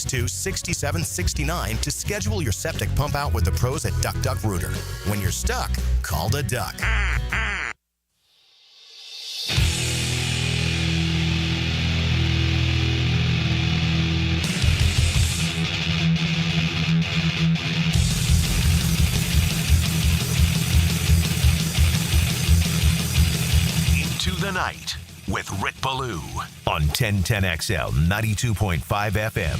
862-6769 to schedule your septic pump out with the pros at Duck Duck Rooter. When you're stuck, call the Duck. Into the Night with Rick Ballou on 1010XL 92.5 FM.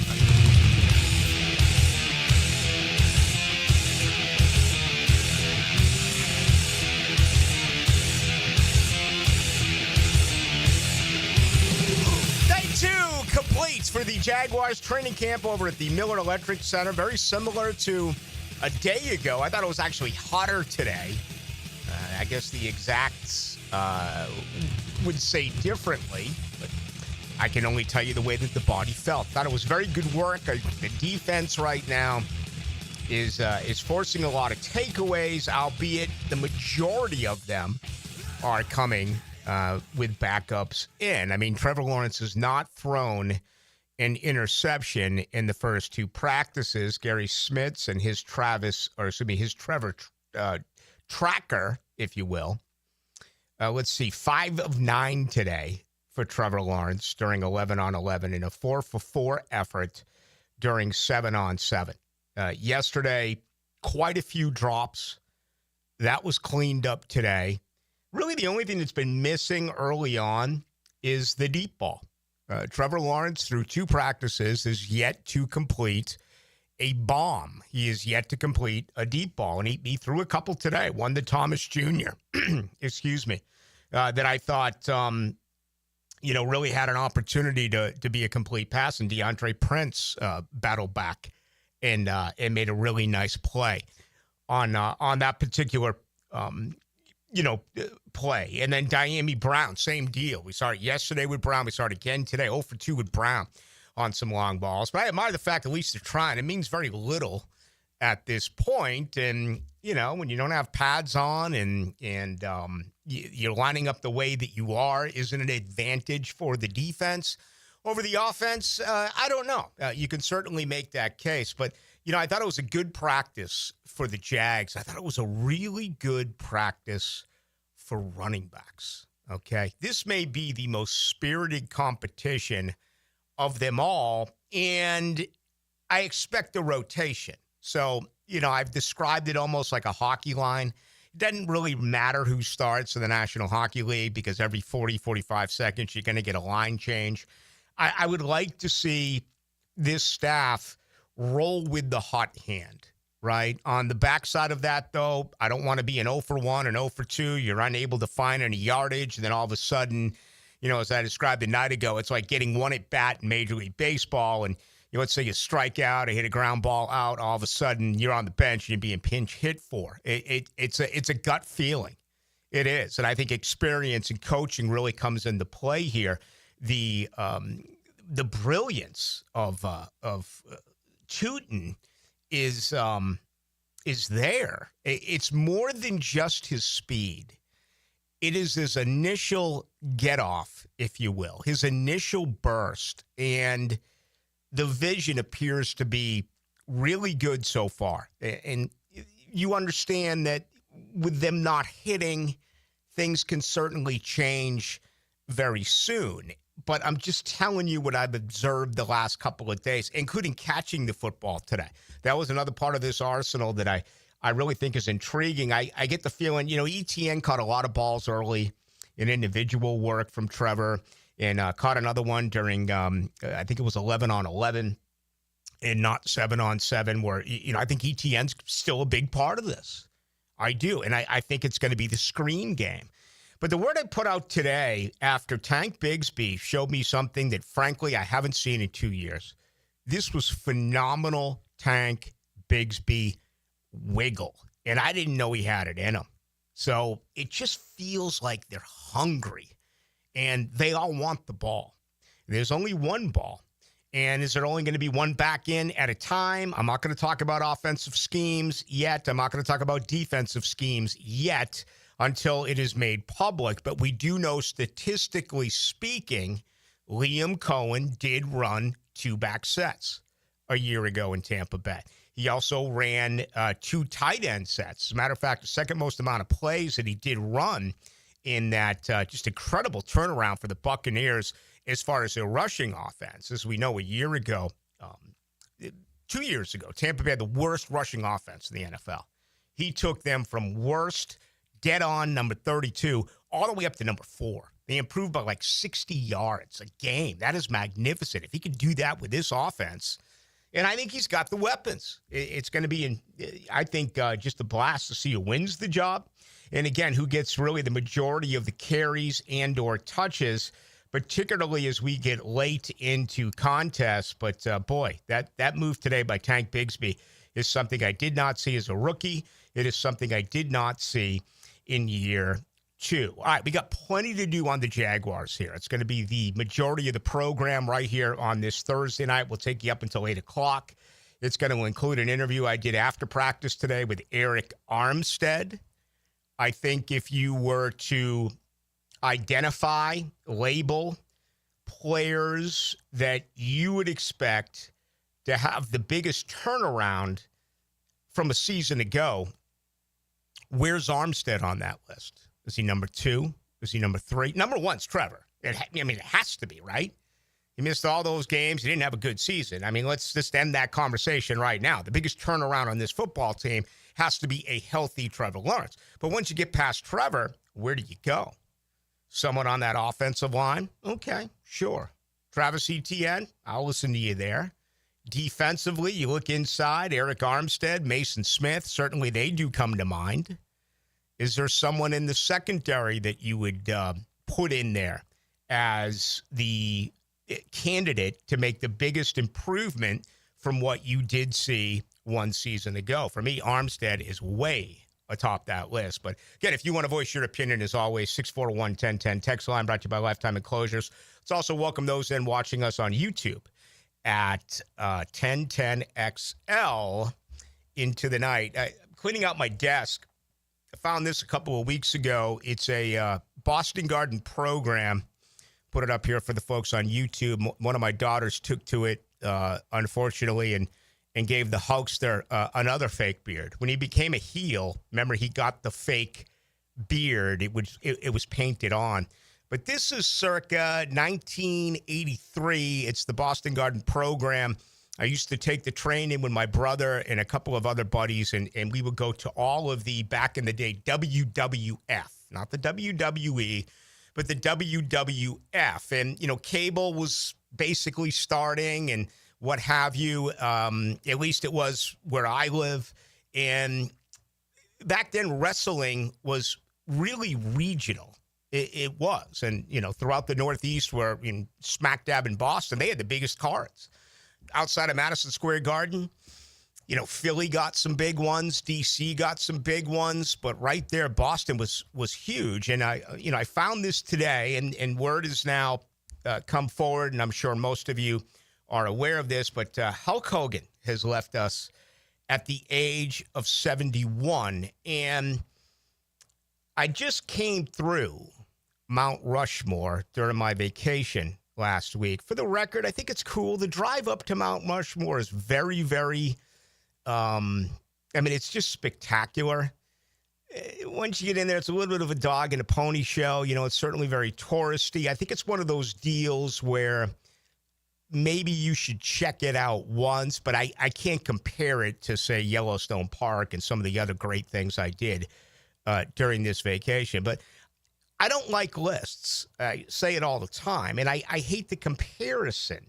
Complete for the Jaguars training camp over at the Miller Electric Center. Very similar to a day ago. I thought it was actually hotter today. I guess the exacts would say differently, but I can only tell you the way that the body felt. Thought it was very good work. The defense right now is forcing a lot of takeaways, albeit the majority of them are coming with backups in. I mean, Trevor Lawrence has not thrown an interception in the first two practices. Gary Smits and his Trevor tracker, if you will. Let's see, 5 of 9 today for Trevor Lawrence during 11-on-11 in a 4-for-4 effort during 7-on-7. Yesterday, quite a few drops. That was cleaned up today. Really, the only thing that's been missing early on is the deep ball. Trevor Lawrence, through 2 practices, is yet to complete a bomb. He is yet to complete a deep ball, and he threw a couple today. One to Thomas Jr., excuse me, that I thought, really had an opportunity to be a complete pass, and DeAndre Prince battled back and made a really nice play on that particular play. And then Diami Brown, same deal. We saw it yesterday with Brown. We saw it again today, 0 for 2 with Brown on some long balls. But I admire the fact at least they're trying. It means very little at this point. And, when you don't have pads on and you're lining up the way that you are, isn't an advantage for the defense over the offense? I don't know. You can certainly make that case. But, I thought it was a good practice for the Jags. I thought it was a really good practice for running backs, okay? This may be the most spirited competition of them all, and I expect a rotation. So, I've described it almost like a hockey line. It doesn't really matter who starts in the National Hockey League because every 40, 45 seconds, you're going to get a line change. I would like to see this staff roll with the hot hand, right? On the backside of that, though, I don't want to be an 0 for 1 and 0 for 2. You're unable to find any yardage. And then all of a sudden, as I described a night ago, it's like getting one at bat in Major League Baseball. And let's say you strike out or hit a ground ball out. All of a sudden, you're on the bench and you're being pinch hit for. It's a gut feeling. It is. And I think experience and coaching really comes into play here. The brilliance of Tootin is there. It's more than just his speed. It is his initial get-off, if you will, his initial burst, and the vision appears to be really good so far. And you understand that with them not hitting, things can certainly change very soon. But I'm just telling you what I've observed the last couple of days, including catching the football today. That was another part of this arsenal that I really think is intriguing. I get the feeling, ETN caught a lot of balls early in individual work from Trevor and caught another one during, I think it was 11-on-11 and not 7-on-7 where, I think ETN's still a big part of this. I do. And I think it's going to be the screen game. But the word I put out today after Tank Bigsby showed me something that, frankly, I haven't seen in 2 years. This was phenomenal Tank Bigsby wiggle. And I didn't know he had it in him. So it just feels like they're hungry. And they all want the ball. There's only one ball. And is there only going to be one back in at a time? I'm not going to talk about offensive schemes yet. I'm not going to talk about defensive schemes yet, until it is made public. But we do know, statistically speaking, Liam Cohen did run 2 back sets. a year ago in Tampa Bay. He also ran 2 tight end sets. As a matter of fact, the second most amount of plays that he did run in that just incredible turnaround for the Buccaneers as far as their rushing offense. As we know, a year ago, 2 years ago, Tampa Bay had the worst rushing offense in the NFL. He took them from worst, dead on, number 32, all the way up to number 4. They improved by like 60 yards a game. That is magnificent. If he could do that with this offense, and I think he's got the weapons. It's going to be, I think, just a blast to see who wins the job. And again, who gets really the majority of the carries and or touches, particularly as we get late into contests. But, boy, that move today by Tank Bigsby is something I did not see as a rookie. It is something I did not see in year 2. All right, we got plenty to do on the Jaguars here. It's going to be the majority of the program right here on this Thursday night. We'll take you up until 8 o'clock. It's going to include an interview I did after practice today with Arik Armstead. I think if you were to identify, label players that you would expect to have the biggest turnaround from a season ago, where's Armstead on that list? Is he number 2? Is he number 3? Number 1's Trevor. It has to be, right? He missed all those games. He didn't have a good season. I mean, let's just end that conversation right now. The biggest turnaround on this football team has to be a healthy Trevor Lawrence. But once you get past Trevor, where do you go? Someone on that offensive line? Okay, sure. Travis Etienne, I'll listen to you there. Defensively, you look inside, Arik Armstead, Mason Smith, certainly they do come to mind. Is there someone in the secondary that you would put in there as the candidate to make the biggest improvement from what you did see one season ago? For me, Armstead is way atop that list. But again, if you want to voice your opinion, as always, 641-1010 text line brought to you by Lifetime Enclosures. Let's also welcome those in watching us on YouTube at 1010XL into the night. Cleaning out my desk, I found this a couple of weeks ago. It's a Boston Garden program. Put it up here for the folks on YouTube. One of my daughters took to it, unfortunately, and gave the Hulkster another fake beard. When he became a heel, remember, he got the fake beard. It was painted on. But this is circa 1983. It's the Boston Garden program. I used to take the train in with my brother and a couple of other buddies, and we would go to all of the, back in the day, WWF, not the WWE, but the WWF. And, cable was basically starting and what have you. At least it was where I live. And back then, wrestling was really regional. It was. And, throughout the Northeast, where in smack dab in Boston, they had the biggest cards. Outside of Madison Square Garden, Philly got some big ones. D.C. got some big ones. But right there, Boston was huge. And, I found this today, and word has now come forward, and I'm sure most of you are aware of this, but Hulk Hogan has left us at the age of 71. And I just came through Mount Rushmore during my vacation last week. For the record, I think it's cool. The drive up to Mount Rushmore is very, very, it's just spectacular. Once you get in there, it's a little bit of a dog and a pony show. It's certainly very touristy. I think it's one of those deals where maybe you should check it out once, but I can't compare it to, say, Yellowstone Park and some of the other great things I did during this vacation. But I don't like lists. I say it all the time, and I hate the comparison.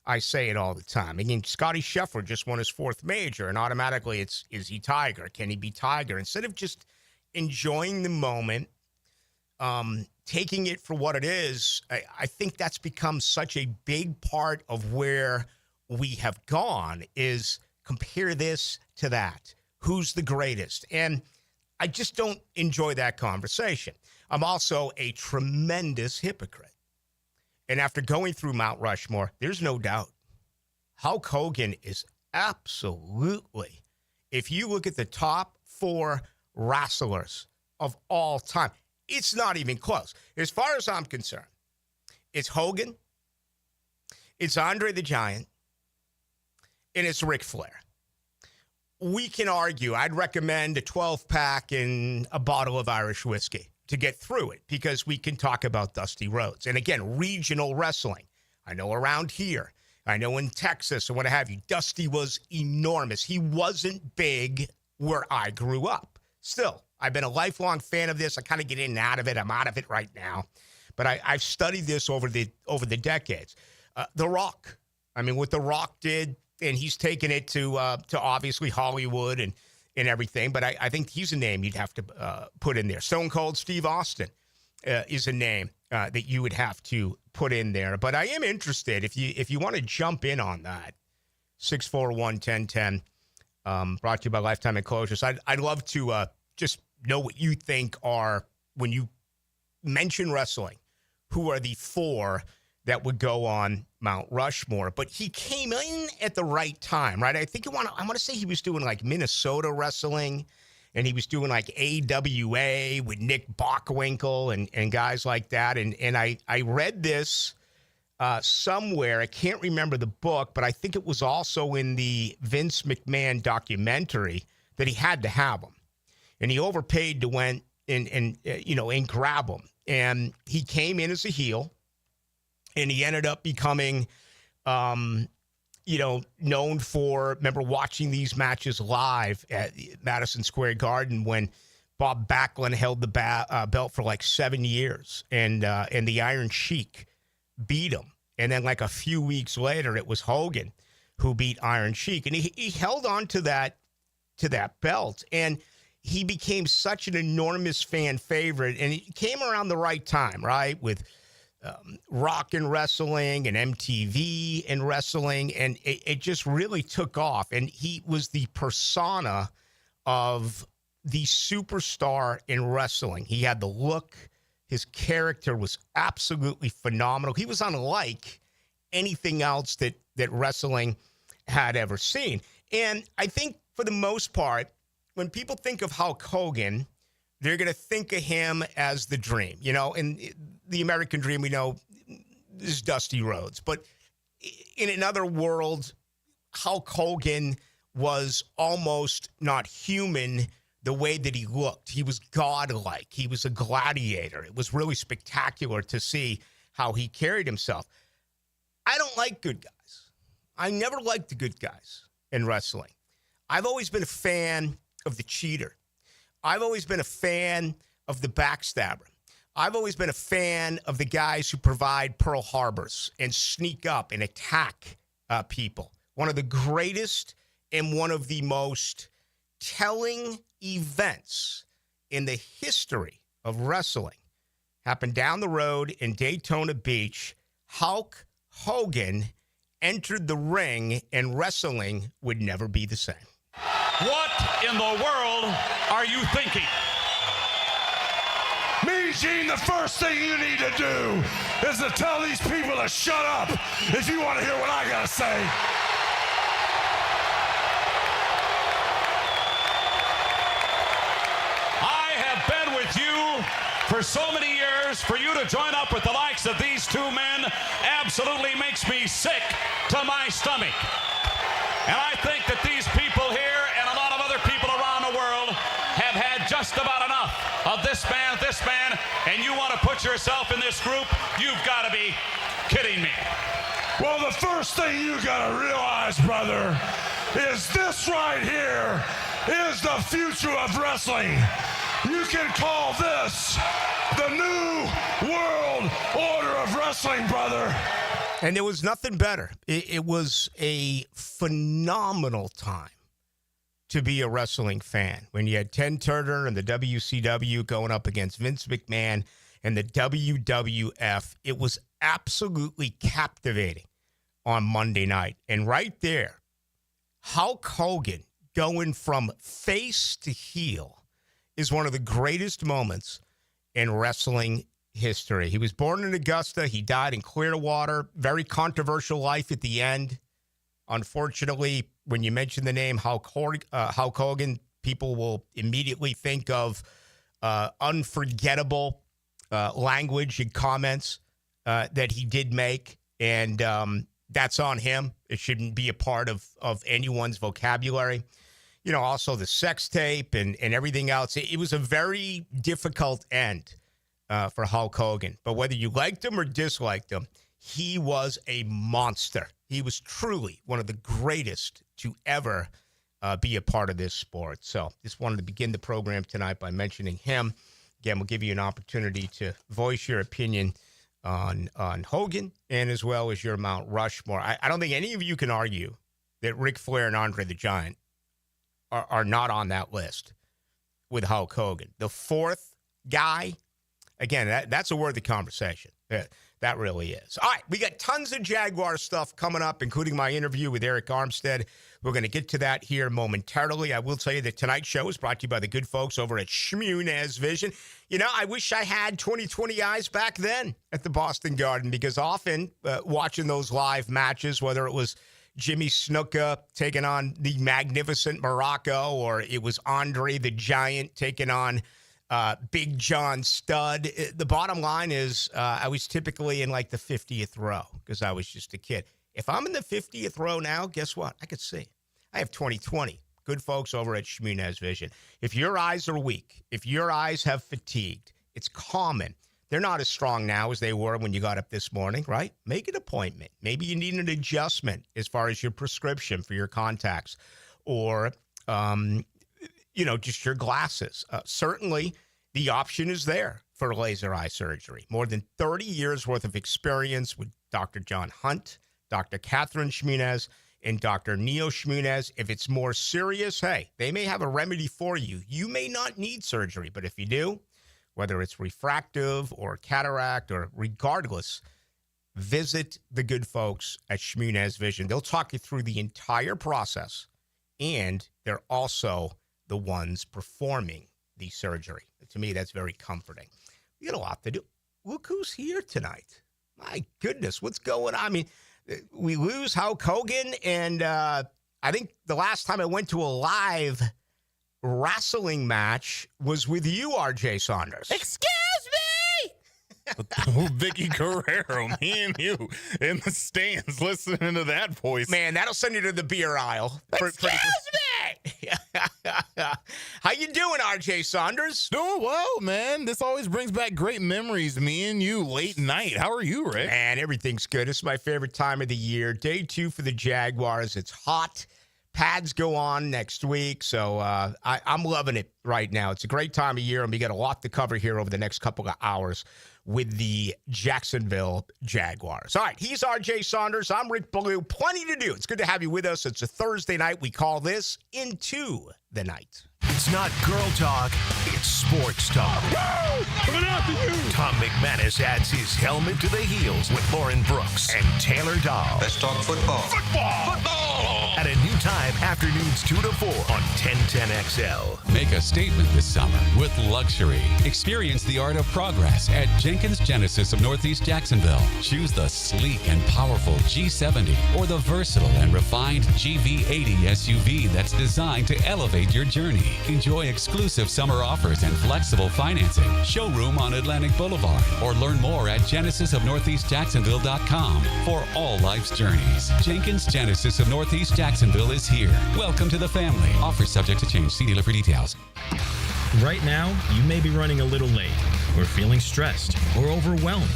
I say it all the time. Scotty Scheffler just won his 4th major, and automatically it's, is he Tiger? Can he be Tiger? Instead of just enjoying the moment, taking it for what it is, I think that's become such a big part of where we have gone, is compare this to that. Who's the greatest? And I just don't enjoy that conversation. I'm also a tremendous hypocrite. And after going through Mount Rushmore, there's no doubt Hulk Hogan is absolutely, if you look at the top 4 wrestlers of all time, it's not even close. As far as I'm concerned, it's Hogan, it's Andre the Giant, and it's Ric Flair. We can argue. I'd recommend a 12-pack and a bottle of Irish whiskey to get through it because we can talk about Dusty Rhodes. And again, regional wrestling. I know around here. I know in Texas or what have you. Dusty was enormous. He wasn't big where I grew up. Still, I've been a lifelong fan of this. I kind of get in and out of it. I'm out of it right now. But I've studied this over the decades. The Rock. I mean, what The Rock did, and he's taken it to obviously Hollywood and everything. But I think he's a name you'd have to put in there. Stone Cold Steve Austin is a name that you would have to put in there. But I am interested, if you want to jump in on that, 641-1010, brought to you by Lifetime Enclosures. I'd love to just know what you think are, when you mention wrestling, who are the four that would go on Mount Rushmore. But he came in at the right time, right? I want to say he was doing like Minnesota wrestling, and he was doing like AWA with Nick Bockwinkel and guys like that. And I read this somewhere. I can't remember the book, but I think it was also in the Vince McMahon documentary that he had to have him. And he overpaid to went and grab him. And he came in as a heel, and he ended up becoming, known for, remember watching these matches live at Madison Square Garden when Bob Backlund held the belt for like 7 years, and the Iron Sheik beat him. And then like a few weeks later, it was Hogan who beat Iron Sheik, and he held on to that belt, and he became such an enormous fan favorite, and he came around the right time, right, with rock and wrestling and MTV and wrestling, and it just really took off. And he was the persona of the superstar in wrestling. He had the look. His character was absolutely phenomenal. He was unlike anything else that wrestling had ever seen. And I think for the most part, when people think of Hulk Hogan, they're going to think of him as the dream. In the American dream, we know is Dusty Rhodes. But in another world, Hulk Hogan was almost not human the way that he looked. He was godlike. He was a gladiator. It was really spectacular to see how he carried himself. I don't like good guys. I never liked the good guys in wrestling. I've always been a fan of the cheater. I've always been a fan of the backstabber. I've always been a fan of the guys who provide Pearl Harbors and sneak up and attack people. One of the greatest and one of the most telling events in the history of wrestling happened down the road in Daytona Beach. Hulk Hogan entered the ring, and wrestling would never be the same. What in the world are you thinking? Me, Gene, the first thing you need to do is to tell these people to shut up if you want to hear what I got to say. I have been with you for so many years. For you to join up with the likes of these two men absolutely makes me sick to my stomach. And I think that these people here and a lot of other people around the world have had just about enough of this man, and you want to put yourself in this group? You've got to be kidding me. Well, the first thing you got to realize, brother, is this right here is the future of wrestling. You can call this the new world order of wrestling, brother. And there was nothing better. It was a phenomenal time to be a wrestling fan when you had Ted Turner and the WCW going up against Vince McMahon and the WWF. It was absolutely captivating on Monday night. And right there, Hulk Hogan going from face to heel is one of the greatest moments in wrestling history. He was born in Augusta. He died in Clearwater. Very controversial life at the end. Unfortunately, when you mention the name Hulk Hogan, people will immediately think of unforgettable language and comments that he did make. And that's on him. It shouldn't be a part of anyone's vocabulary. Also the sex tape and everything else. It was a very difficult end for Hulk Hogan. But whether you liked him or disliked him, he was a monster. He was truly one of the greatest to ever be a part of this sport. So just wanted to begin the program tonight by mentioning him. Again, we'll give you an opportunity to voice your opinion on Hogan and as well as your Mount Rushmore. I don't think any of you can argue that Ric Flair and Andre the Giant are not on that list with Hulk Hogan. The fourth guy, again, that's a worthy conversation. That really is. All right, we got tons of Jaguar stuff coming up, including my interview with Arik Armstead. We're going to get to that here momentarily. I will tell you that tonight's show is brought to you by the good folks over at Shmunez Vision. I wish I had 20/20 eyes back then at the Boston Garden, because often watching those live matches, whether it was Jimmy Snuka taking on the magnificent Morocco, or it was Andre the Giant taking on Big John Studd. The bottom line is I was typically in like the 50th row because I was just a kid. If I'm in the 50th row now, guess what? I could see. I have 20/20. Good folks over at Shmunez Vision. If your eyes are weak, if your eyes have fatigued, it's common. They're not as strong now as they were when you got up this morning, right? Make an appointment. Maybe you need an adjustment as far as your prescription for your contacts or, just your glasses. Certainly, the option is there for laser eye surgery. More than 30 years worth of experience with Dr. John Hunt, Dr. Catherine Shmunez, and Dr. Neo Shmunez. If it's more serious, hey, they may have a remedy for you. You may not need surgery, but if you do, whether it's refractive or cataract or regardless, visit the good folks at Shmunez Vision. They'll talk you through the entire process, and they're also the ones performing the surgery. To me, that's very comforting. We got a lot to do. Look who's here tonight. My goodness, what's going on? I mean, we lose Hulk Hogan, and I think the last time I went to a live wrestling match was with you, RJ Saunders. Excuse me! Vicky Guerrero, me and you in the stands listening to that voice. Man, that'll send you to the beer aisle. Excuse me! How you doing, RJ Saunders? Doing well, man. This always brings back great memories, me and you, late night. How are you, Rick? Man, everything's good. This is my favorite time of the year. Day 2 for the Jaguars. It's hot. Pads go on next week, so I'm loving it right now. It's a great time of year, and we got a lot to cover here over the next couple of hours with the Jacksonville Jaguars. All right, he's RJ Saunders. I'm Rick Ballou. Plenty to do. It's good to have you with us. It's a Thursday night. We call this Into the Night. It's not girl talk, it's sports talk. Woo! Coming after you! Tom McManus adds his helmet to the heels with Lauren Brooks and Taylor Dahl. Let's talk football. Football! At a new time, afternoons 2 to 4 on 1010XL. Make a statement this summer with luxury. Experience the art of progress at Jenkins Genesis of Northeast Jacksonville. Choose the sleek and powerful G70 or the versatile and refined GV80 SUV that's designed to elevate your journey. Enjoy exclusive summer offers and flexible financing. Showroom on Atlantic Boulevard or learn more at genesisofnortheastjacksonville.com for all life's journeys. Jenkins Genesis of Northeast Jacksonville is here. Welcome to the family. Offer subject to change. See dealer for details. Right now, you may be running a little late, or feeling stressed, or overwhelmed,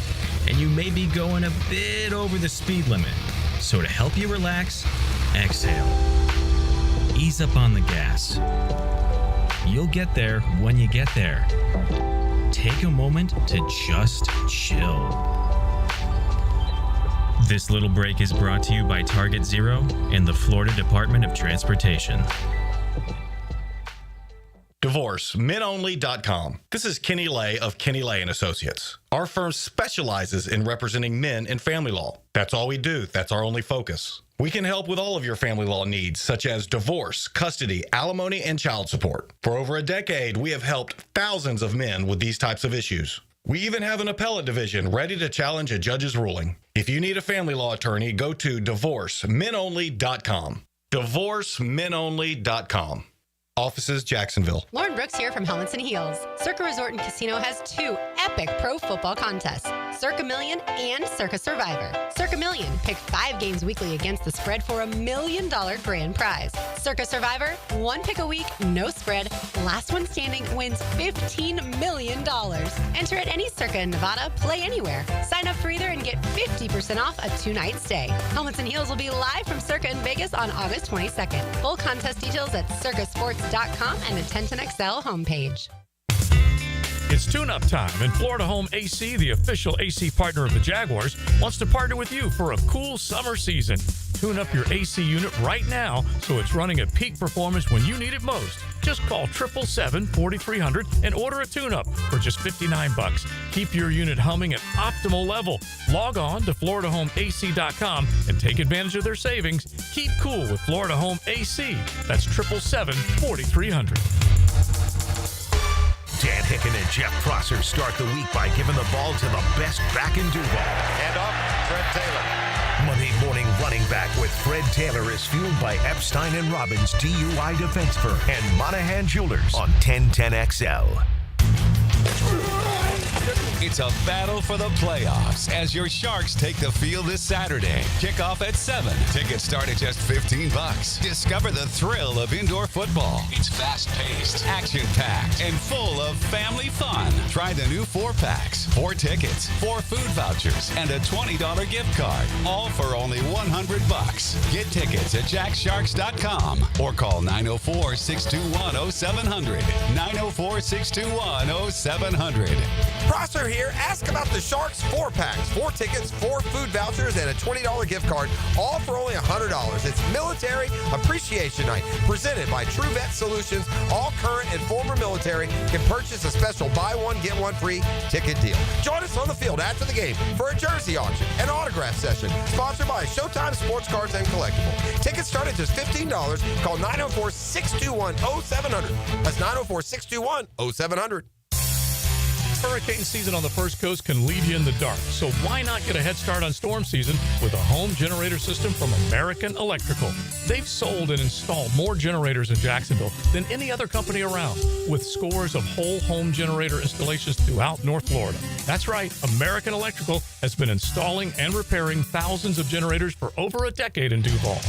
and you may be going a bit over the speed limit. So to help you relax, exhale. Ease up on the gas. You'll get there when you get there. Take a moment to just chill. This little break is brought to you by Target Zero and the Florida Department of Transportation. DivorceMenOnly.com. This is Kenny Lay of Kenny Lay & Associates. Our firm specializes in representing men in family law. That's all we do. That's our only focus. We can help with all of your family law needs, such as divorce, custody, alimony, and child support. For over a decade, we have helped thousands of men with these types of issues. We even have an appellate division ready to challenge a judge's ruling. If you need a family law attorney, go to DivorceMenOnly.com. DivorceMenOnly.com. Offices, Jacksonville. Lauren Brooks here from Helmets and Heels. Circa Resort and Casino has 2 epic pro football contests. Circa Million, and Circa Survivor. Circa Million, pick 5 games weekly against the spread for $1 million grand prize. Circa Survivor, 1 pick a week, no spread. Last one standing wins $15 million. Enter at any Circa in Nevada, play anywhere. Sign up for either and get 50% off a 2-night stay. Helmets and Heels will be live from Circa in Vegas on August 22nd. Full contest details at circasports.com and the 1010XL homepage. It's tune-up time, and Florida Home AC, the official AC partner of the Jaguars, wants to partner with you for a cool summer season. Tune up your AC unit right now so it's running at peak performance when you need it most. Just call 777-4300 and order a tune-up for just $59. Keep your unit humming at optimal level. Log on to FloridaHomeAC.com and take advantage of their savings. Keep cool with Florida Home AC. That's 777-4300. Dan Hicken and Jeff Prosser start the week by giving the ball to the best back in Duval. And off, Fred Taylor. Monday morning running back with Fred Taylor is fueled by Epstein & Robbins DUI Defense Firm and Monahan Jewelers on 1010XL. It's a battle for the playoffs as your Sharks take the field this Saturday. Kickoff at 7. Tickets start at just $15. Discover the thrill of indoor football. It's fast-paced, action-packed, and full of family fun. Try the new 4-packs, 4 tickets, 4 food vouchers, and a $20 gift card. All for only $100. Get tickets at jacksharks.com or call 904-621-0700. 904-621-0700. Prosser here. Ask about the Sharks 4-packs, 4 tickets, 4 food vouchers, and a $20 gift card, all for only $100. It's Military Appreciation Night, presented by True Vet Solutions. All current and former military can purchase a special buy one, get one free ticket deal. Join us on the field after the game for a jersey auction and autograph session, sponsored by Showtime Sports Cards and Collectible. Tickets start at just $15. Call 904-621-0700. That's 904-621-0700. Hurricane season on the First Coast can leave you in the dark, so why not get a head start on storm season with a home generator system from American Electrical? They've sold and installed more generators in Jacksonville than any other company around, with scores of whole home generator installations throughout North Florida. That's right, American Electrical has been installing and repairing thousands of generators for over a decade in Duval.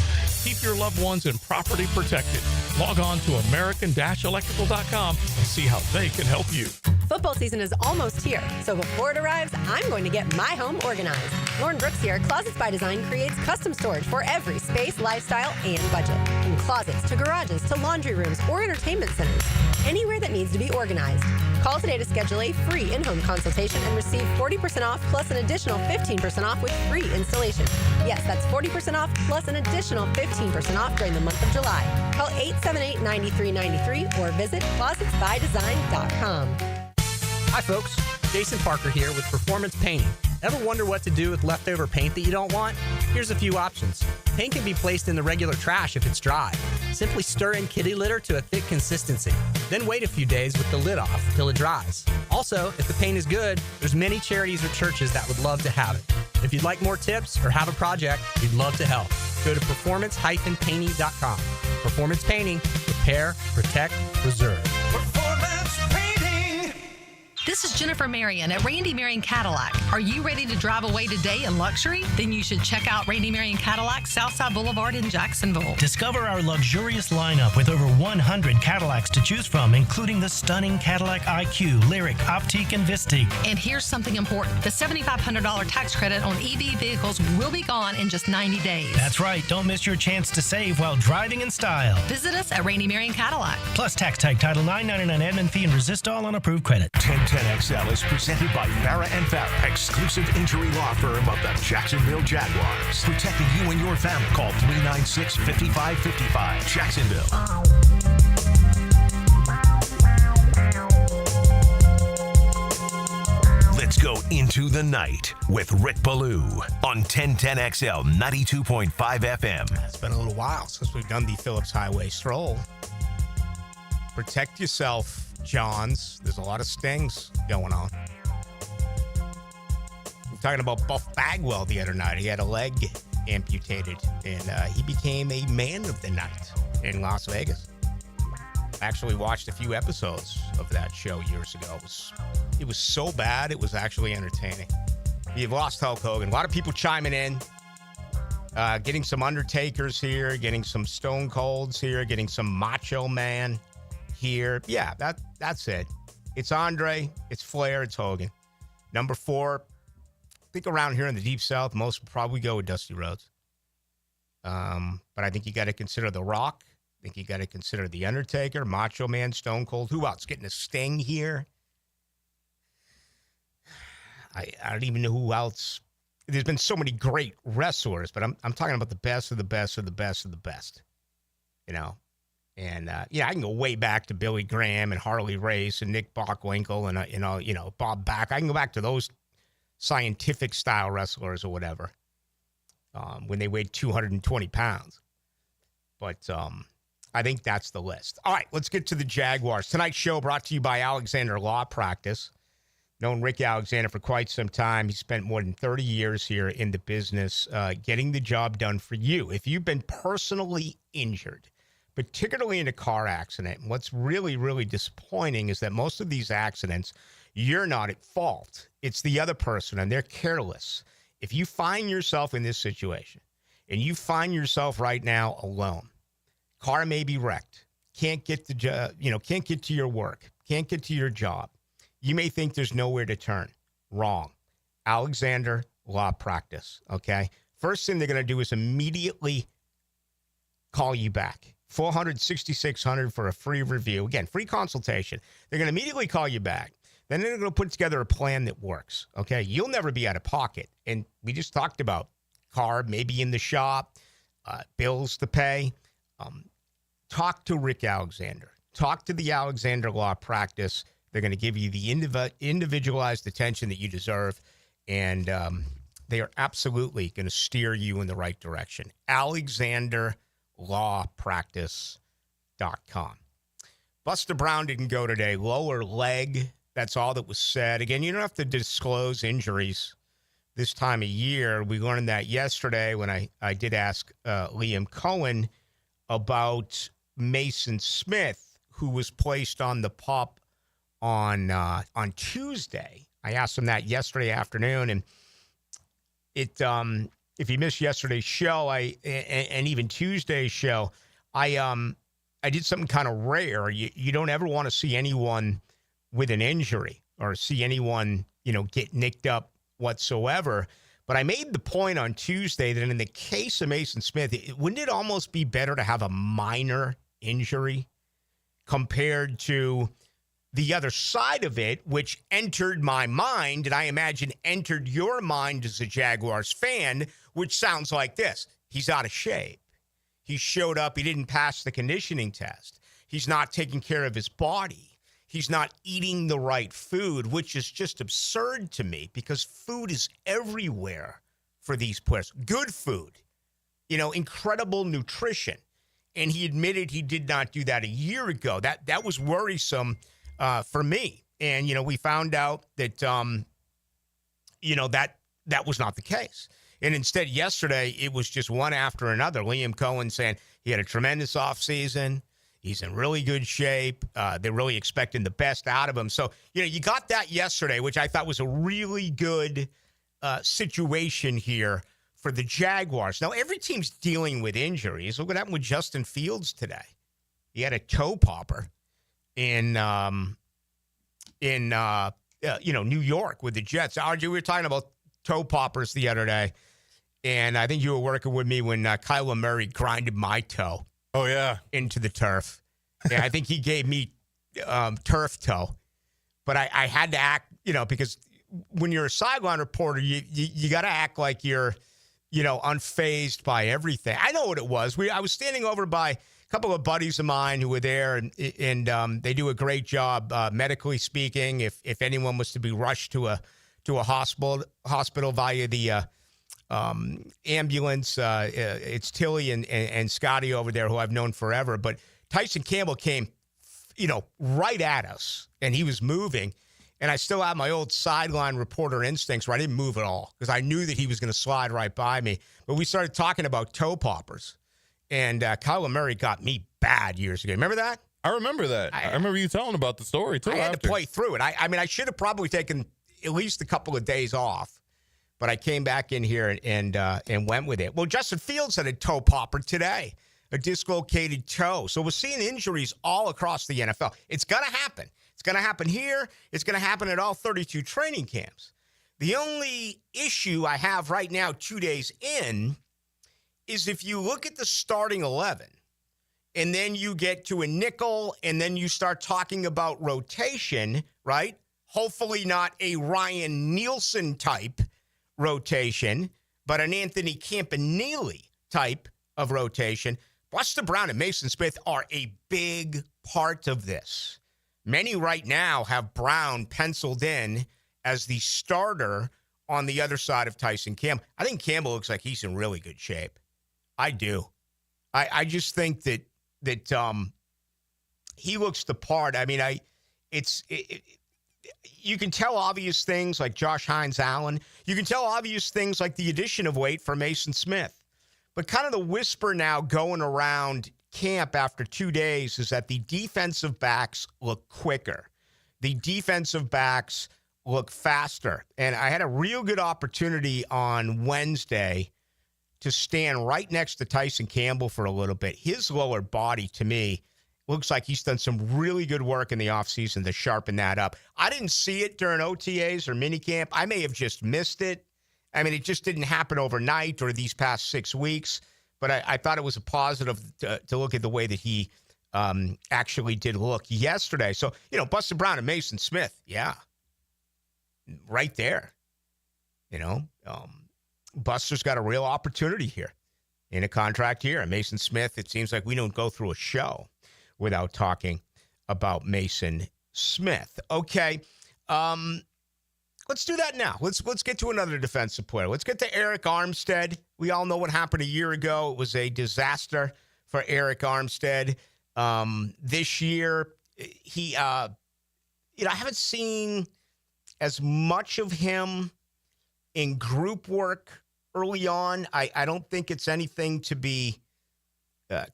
Keep your loved ones and property protected. Log on to american-electrical.com and see how they can help you. Football season is almost here, so before it arrives, I'm going to get my home organized. Lauren Brooks here. Closets by Design creates custom storage for every space, lifestyle, and budget. From closets to garages to laundry rooms or entertainment centers. Anywhere that needs to be organized. Call today to schedule a free in-home consultation and receive 40% off plus an additional 15% off with free installation. Yes, that's 40% off plus an additional 15% off during the month of July. Call 878-9393 or visit closetsbydesign.com. Hi folks, Jason Parker here with Performance Painting. Ever wonder what to do with leftover paint that you don't want? Here's a few options. Paint can be placed in the regular trash if it's dry. Simply stir in kitty litter to a thick consistency. Then wait a few days with the lid off till it dries. Also, if the paint is good, there's many charities or churches that would love to have it. If you'd like more tips or have a project, we'd love to help. Go to performance-painting.com. Performance Painting. Repair, protect, preserve. Performance Painting. This is Jennifer Marion at Randy Marion Cadillac. Are you ready to drive away today in luxury? Then you should check out Randy Marion Cadillac, Southside Boulevard in Jacksonville. Discover our luxurious lineup with over 100 Cadillacs to choose from, including the stunning Cadillac IQ, Lyriq, Optique, and Vistique. And here's something important. The $7,500 tax credit on EV vehicles will be gone in just 90 days. That's right. Don't miss your chance to save while driving in style. Visit us at Randy Marion Cadillac. Plus tax type Title 999 admin fee and resist all on approved credit. 1010XL is presented by Farrah & Farrah, exclusive injury law firm of the Jacksonville Jaguars. Protecting you and your family. Call 396-5555. Jacksonville. Let's go into the night with Rick Ballou on 1010XL 92.5 FM. It's been a little while since we've done the Phillips Highway stroll. Protect yourself, Johns. There's a lot of stings going on. We're talking about Buff Bagwell the other night. He had a leg amputated, and he became a man of the night in Las Vegas. I actually watched a few episodes of that show years ago. It was so bad, it was actually entertaining. You've lost Hulk Hogan. A lot of people chiming in. Getting some Undertakers here, getting some Stone Colds here, getting some Macho Man here. Yeah, that's it. It's Andre, it's Flair, it's Hogan. Number 4, I think around here in the Deep South, most would probably go with Dusty Rhodes. But I think you got to consider The Rock. I think you got to consider The Undertaker, Macho Man, Stone Cold. Who else? Getting a Sting here. I don't even know who else. There's been so many great wrestlers, but I'm talking about the best of the best of the best of the best. You know? And, I can go way back to Billy Graham and Harley Race and Nick Bockwinkel and, Bob Backlund. I can go back to those scientific style wrestlers or whatever when they weighed 220 pounds. But I think that's the list. All right, let's get to the Jaguars. Tonight's show brought to you by Alexander Law Practice. Known Rick Alexander for quite some time. He spent more than 30 years here in the business getting the job done for you. If you've been personally injured, particularly in a car accident, what's really, really disappointing is that most of these accidents, you're not at fault. It's the other person, and they're careless. If you find yourself in this situation, and you find yourself right now alone, car may be wrecked, can't get to your work, can't get to your job. You may think there's nowhere to turn. Wrong. Alexander Law Practice, okay? First thing they're going to do is immediately call you back. 400-6600 for a free review. Again, free consultation. They're going to immediately call you back. Then they're going to put together a plan that works, okay? You'll never be out of pocket. And we just talked about car maybe in the shop, bills to pay. Talk to Rick Alexander. Talk to the Alexander Law Practice. They're going to give you the individualized attention that you deserve, and they are absolutely going to steer you in the right direction. AlexanderLawPractice.com. Buster Brown didn't go today. Lower leg, that's all that was said. Again, you don't have to disclose injuries this time of year. We learned that yesterday when I did ask Liam Cohen about Mason Smith, who was placed on the PUP on Tuesday. I asked him that yesterday afternoon, and it if you missed yesterday's show, and even Tuesday's show, I did something kind of rare. You don't ever want to see anyone with an injury or see anyone get nicked up whatsoever. But I made the point on Tuesday that in the case of Mason Smith, wouldn't it almost be better to have a minor injury compared to the other side of it, which entered my mind, and I imagine entered your mind as a Jaguars fan, which sounds like this. He's out of shape. He showed up. He didn't pass the conditioning test. He's not taking care of his body. He's not eating the right food, which is just absurd to me because food is everywhere for these players. Good food, incredible nutrition. And he admitted he did not do that a year ago. That was worrisome for me. And, we found out that, that was not the case. And instead, yesterday, it was just one after another. Liam Cohen saying he had a tremendous offseason. He's in really good shape. They're really expecting the best out of him. So, you got that yesterday, which I thought was a really good situation here for the Jaguars. Now, every team's dealing with injuries. Look what happened with Justin Fields today. He had a toe popper in New York with the Jets. RJ, we were talking about toe poppers the other day, and I think you were working with me when Kyler Murray grinded my toe. Oh, yeah. Into the turf. Yeah, I think he gave me turf toe. But I had to act, because when you're a sideline reporter, you got to act like you're, unfazed by everything. I know what it was. I was standing over by a couple of buddies of mine who were there, and they do a great job medically speaking. If anyone was to be rushed to a hospital via the ambulance, it's Tilly and Scotty over there who I've known forever. But Tyson Campbell came, right at us, and he was moving. And I still have my old sideline reporter instincts where I didn't move at all because I knew that he was going to slide right by me. But we started talking about toe poppers. And Kyler Murray got me bad years ago. Remember that? I remember that. I remember you telling about the story, too. I had to play through it. I should have probably taken at least a couple of days off. but I came back in here and went with it. Well, Justin Fields had a toe popper today, a dislocated toe. So we're seeing injuries all across the NFL. It's going to happen. It's going to happen here. It's going to happen at all 32 training camps. The only issue I have right now, 2 days in, is if you look at the starting 11 and then you get to a nickel and then you start talking about rotation, right? Hopefully not a Ryan Nielsen type rotation, but an Anthony Campanile type of rotation. Buster Brown and Mason Smith are a big part of this. Many right now have Brown penciled in as the starter on the other side of Tyson Campbell. I think Campbell looks like he's in really good shape. I do. I just think that he looks the part. I mean, you can tell obvious things like Josh Hines-Allen. You can tell obvious things like the addition of weight for Mason Smith. But kind of the whisper now going around camp after 2 days is that the defensive backs look quicker. The defensive backs look faster. And I had a real good opportunity on Wednesday to stand right next to Tyson Campbell for a little bit. His lower body, to me, looks like he's done some really good work in the offseason to sharpen that up. I didn't see it during OTAs or minicamp. I may have just missed it. I mean, it just didn't happen overnight or these past 6 weeks. But I thought it was a positive to look at the way that he actually did look yesterday. So, Buster Brown and Mason Smith, yeah, right there. Buster's got a real opportunity here in a contract here. And Mason Smith, it seems like we don't go through a show without talking about Mason Smith. Okay, let's do that now. Let's get to another defensive player. Let's get to Arik Armstead. We all know what happened a year ago. It was a disaster for Arik Armstead. This year, he, I haven't seen as much of him in group work early on. I don't think it's anything to be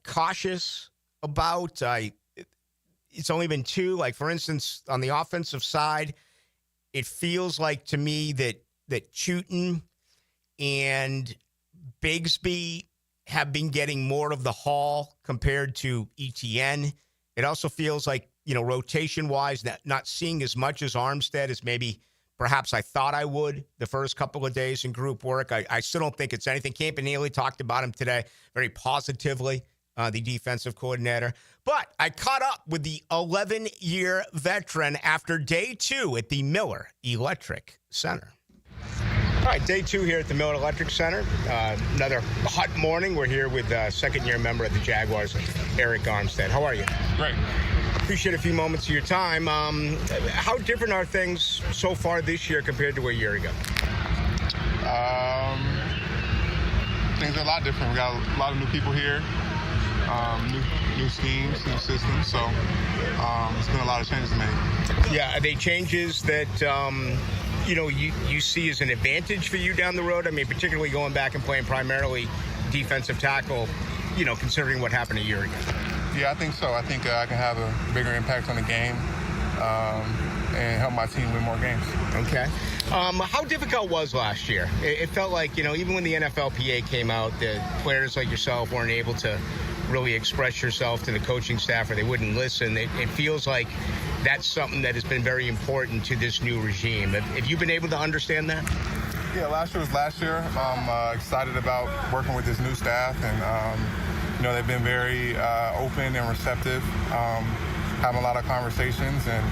cautious about. It's only been 2. Like, for instance, on the offensive side, it feels like to me that Chutin and Bigsby have been getting more of the haul compared to ETN. It also feels like, rotation-wise, not seeing as much as Armstead as maybe perhaps I thought I would the first couple of days in group work. I still don't think it's anything. Campanile talked about him today very positively, the defensive coordinator. But I caught up with the 11-year veteran after day 2 at the Miller Electric Center. All right, day 2 here at the Miller Electric Center. Another hot morning. We're here with second-year member of the Jaguars, Arik Armstead. How are you? Great. Appreciate a few moments of your time. How different are things so far this year compared to a year ago? Things are a lot different. We got a lot of new people here, new schemes, new systems. So it's been a lot of changes to make. Yeah, are they changes that you see as an advantage for you down the road? I mean, particularly going back and playing primarily defensive tackle, considering what happened a year ago. Yeah, I think so. I think I can have a bigger impact on the game and help my team win more games. Okay. How difficult was last year? It felt like, even when the NFLPA came out, the players like yourself weren't able to really express yourself to the coaching staff, or they wouldn't listen. It feels like that's something that has been very important to this new regime. Have you been able to understand that? Yeah, last year was last year. I'm excited about working with this new staff, and they've been very open and receptive, having a lot of conversations, and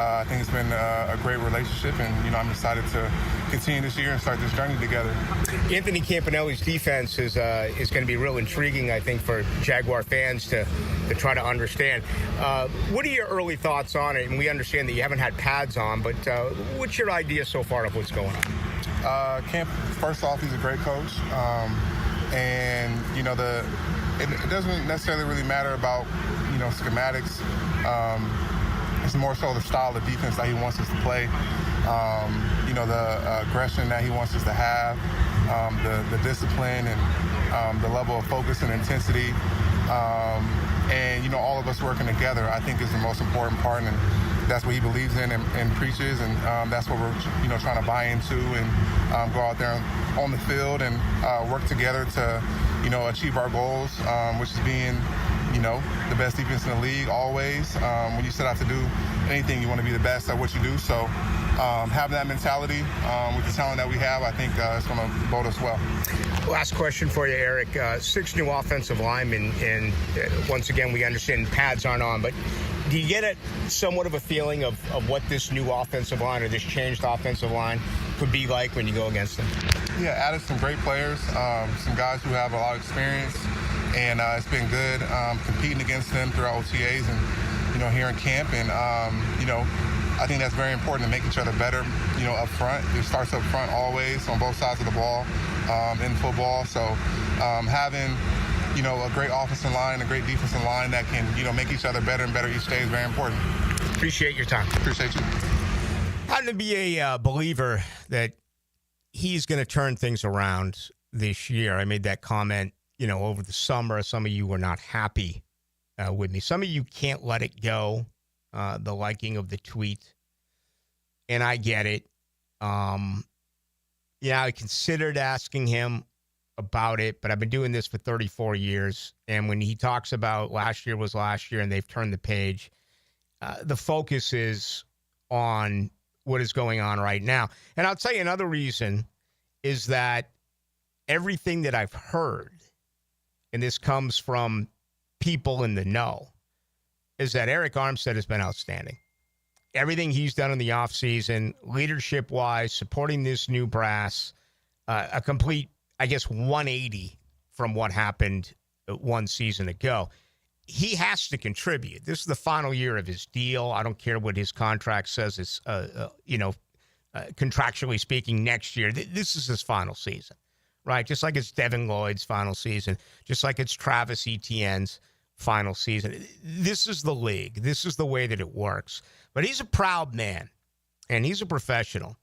I think it's been a great relationship, and I'm excited to continue this year and start this journey together. Anthony Campanile's defense is going to be real intriguing, I think, for Jaguar fans to try to understand. What are your early thoughts on it? And we understand that you haven't had pads on, but what's your idea so far of what's going on? Camp, first off, he's a great coach, and it doesn't necessarily really matter about schematics. It's more so the style of defense that he wants us to play. The aggression that he wants us to have, the discipline, and the level of focus and intensity, and all of us working together, I think, is the most important part. And that's what he believes in and preaches, and that's what we're trying to buy into and go out there on the field and work together to achieve our goals, which is being the best defense in the league always. When you set out to do anything, you want to be the best at what you do. So having that mentality with the talent that we have, I think it's going to bode us well. Last question for you, Arik. 6 new offensive linemen, and once again, we understand pads aren't on, but do you get somewhat of a feeling of what this new offensive line or this changed offensive line could be like when you go against them? Yeah, added some great players, some guys who have a lot of experience, and it's been good competing against them throughout OTAs and here in camp, and I think that's very important to make each other better up front. It starts up front always on both sides of the ball in football. So having a great offensive line, a great defensive line that can make each other better and better each day is very important. Appreciate your time. Appreciate you. Happen to be a believer that he's going to turn things around this year. I made that comment, over the summer. Some of you were not happy with me. Some of you can't let it go, the liking of the tweet. And I get it. I considered asking him about it, but I've been doing this for 34 years. And when he talks about last year was last year and they've turned the page, the focus is on what is going on right now. And I'll tell you another reason is that everything that I've heard, and this comes from people in the know, is that Arik Armstead has been outstanding. Everything he's done in the offseason, leadership-wise, supporting this new brass, a complete, 180 from what happened one season ago. He has to contribute. This is the final year of his deal. I don't care what his contract says. It's, contractually speaking, next year. This is his final season, right? Just like it's Devin Lloyd's final season, just like it's Travis Etienne's final season. This is the league. This is the way that it works. But he's a proud man, and he's a professional.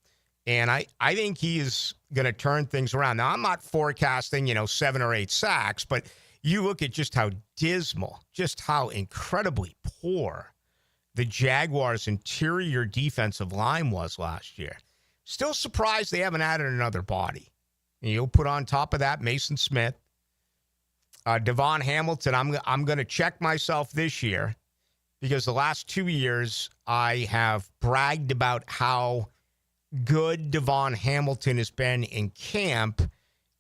And I think he is going to turn things around. Now, I'm not forecasting, 7 or 8 sacks, but you look at just how dismal, just how incredibly poor the Jaguars' interior defensive line was last year. Still surprised they haven't added another body. And you'll put on top of that Mason Smith, Devon Hamilton. I'm going to check myself this year because the last 2 years I have bragged about how good Devon Hamilton has been in camp,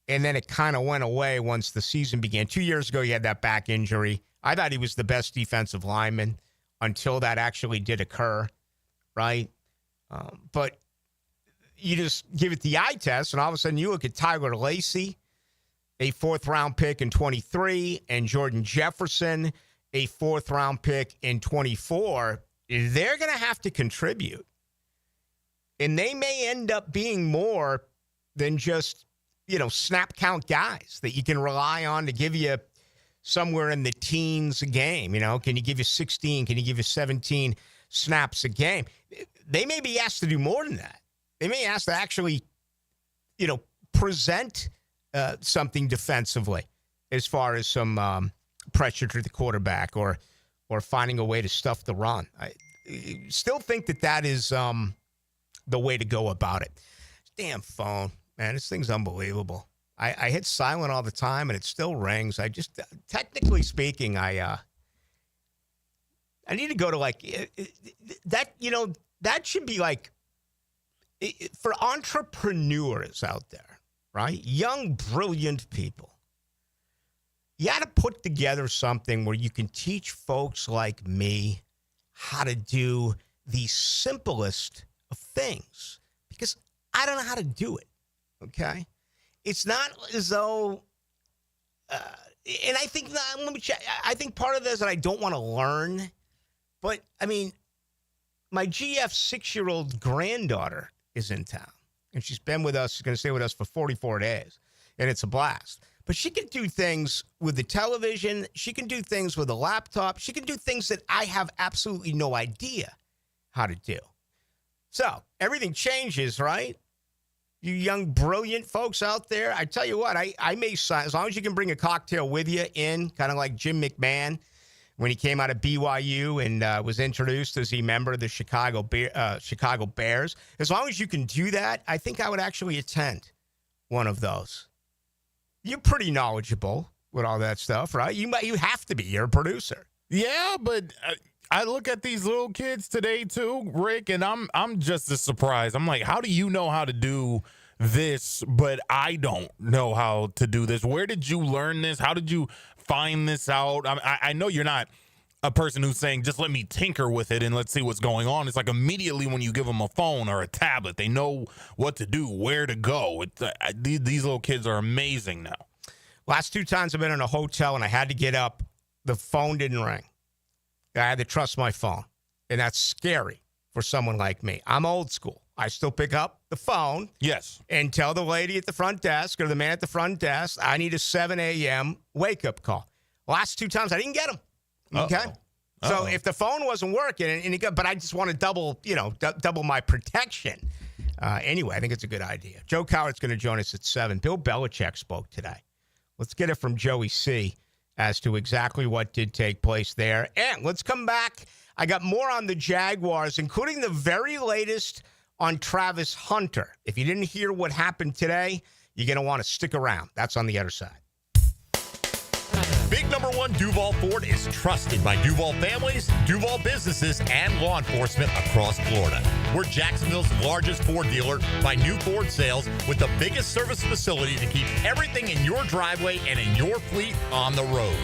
and then it kind of went away once the season began. 2 years ago, he had that back injury. I thought he was the best defensive lineman until that actually did occur, right? But you just give it the eye test, and all of a sudden you look at Tyler Lacey, a 4th-round pick in 23, and Jordan Jefferson, a 4th-round pick in 24. They're going to have to contribute. And they may end up being more than just, snap count guys that you can rely on to give you somewhere in the teens a game. Can you give you 16? Can you give you 17 snaps a game? They may be asked to do more than that. They may ask to actually, present something defensively as far as some pressure to the quarterback or finding a way to stuff the run. I still think that is the way to go about it. Damn phone, man, this thing's unbelievable. I hit silent all the time and it still rings. I just, technically speaking, I need to go to that. That should be for entrepreneurs out there, right? Young, brilliant people. You got to put together something where you can teach folks like me how to do the simplest of things, because I don't know how to do it. Okay, it's not as though, and I think let me check. I think part of this is that I don't want to learn, but I mean, my GF 6-year-old granddaughter is in town, and she's been with us. She's going to stay with us for 44 days, and it's a blast. But she can do things with the television. She can do things with a laptop. She can do things that I have absolutely no idea how to do. So everything changes, right? You young, brilliant folks out there, I tell you what, I may sign, as long as you can bring a cocktail with you in, kind of like Jim McMahon when he came out of BYU and was introduced as a member of the Chicago Bears. As long as you can do that, I think I would actually attend one of those. You're pretty knowledgeable with all that stuff, right? You have to be. You're a producer. Yeah, but I look at these little kids today too, Rick, and I'm just as surprised. I'm like, how do you know how to do this, but I don't know how to do this? Where did you learn this? How did you find this out? I know you're not a person who's saying, just let me tinker with it and let's see what's going on. It's like immediately when you give them a phone or a tablet, they know what to do, where to go. These little kids are amazing now. Last 2 times I've been in a hotel and I had to get up, the phone didn't ring. I had to trust my phone, and that's scary for someone like me. I'm old school. I still pick up the phone. Yes. And tell the lady at the front desk or the man at the front desk, I need a 7 a.m. wake-up call. Last 2 times, I didn't get them. Okay? So if the phone wasn't working, but I just want to double my protection. Anyway, I think it's a good idea. Joe Coward's going to join us at 7. Bill Belichick spoke today. Let's get it from Joey C. as to exactly what did take place there. And let's come back. I got more on the Jaguars, including the very latest on Travis Hunter. If you didn't hear what happened today, you're going to want to stick around. That's on the other side. Big number 1 Duval Ford is trusted by Duval families, Duval businesses, and law enforcement across Florida. We're Jacksonville's largest Ford dealer by new Ford sales with the biggest service facility to keep everything in your driveway and in your fleet on the road.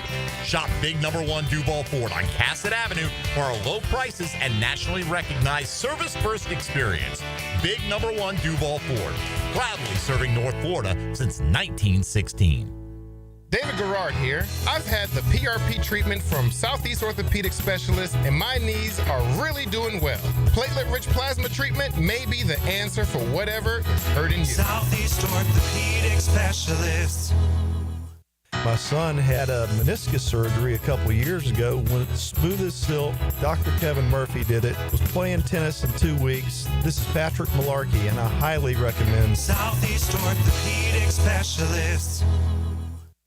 Shop Big number 1 Duval Ford on Cassett Avenue for our low prices and nationally recognized service-first experience. Big number 1 Duval Ford, proudly serving North Florida since 1916. David Garrard here. I've had the PRP treatment from Southeast Orthopedic Specialists, and my knees are really doing well. Platelet-rich plasma treatment may be the answer for whatever is hurting you. Southeast Orthopedic Specialists. My son had a meniscus surgery a couple of years ago. Went smooth as silk. Dr. Kevin Murphy did it. Was playing tennis in 2 weeks. This is Patrick Malarkey, and I highly recommend Southeast Orthopedic Specialists.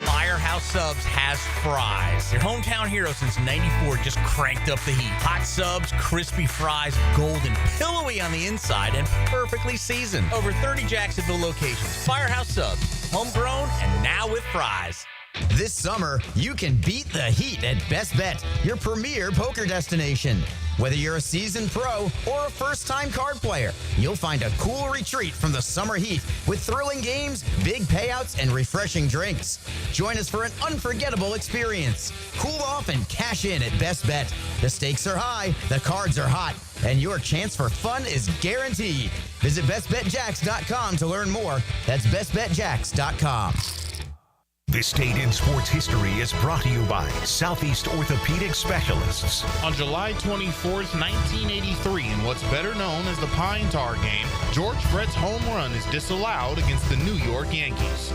Firehouse Subs has fries. Your hometown hero since '94 just cranked up the heat. Hot subs, crispy fries, golden, pillowy on the inside, and perfectly seasoned. Over 30 Jacksonville locations. Firehouse Subs, homegrown and now with fries. This summer, you can beat the heat at Best Bet, your premier poker destination. Whether you're a seasoned pro or a first-time card player, you'll find a cool retreat from the summer heat with thrilling games, big payouts, and refreshing drinks. Join us for an unforgettable experience. Cool off and cash in at Best Bet. The stakes are high, the cards are hot, and your chance for fun is guaranteed. Visit bestbetjacks.com to learn more. That's bestbetjacks.com. This date in sports history is brought to you by Southeast Orthopedic Specialists. On July 24th, 1983, in what's better known as the Pine Tar game, George Brett's home run is disallowed against the New York Yankees.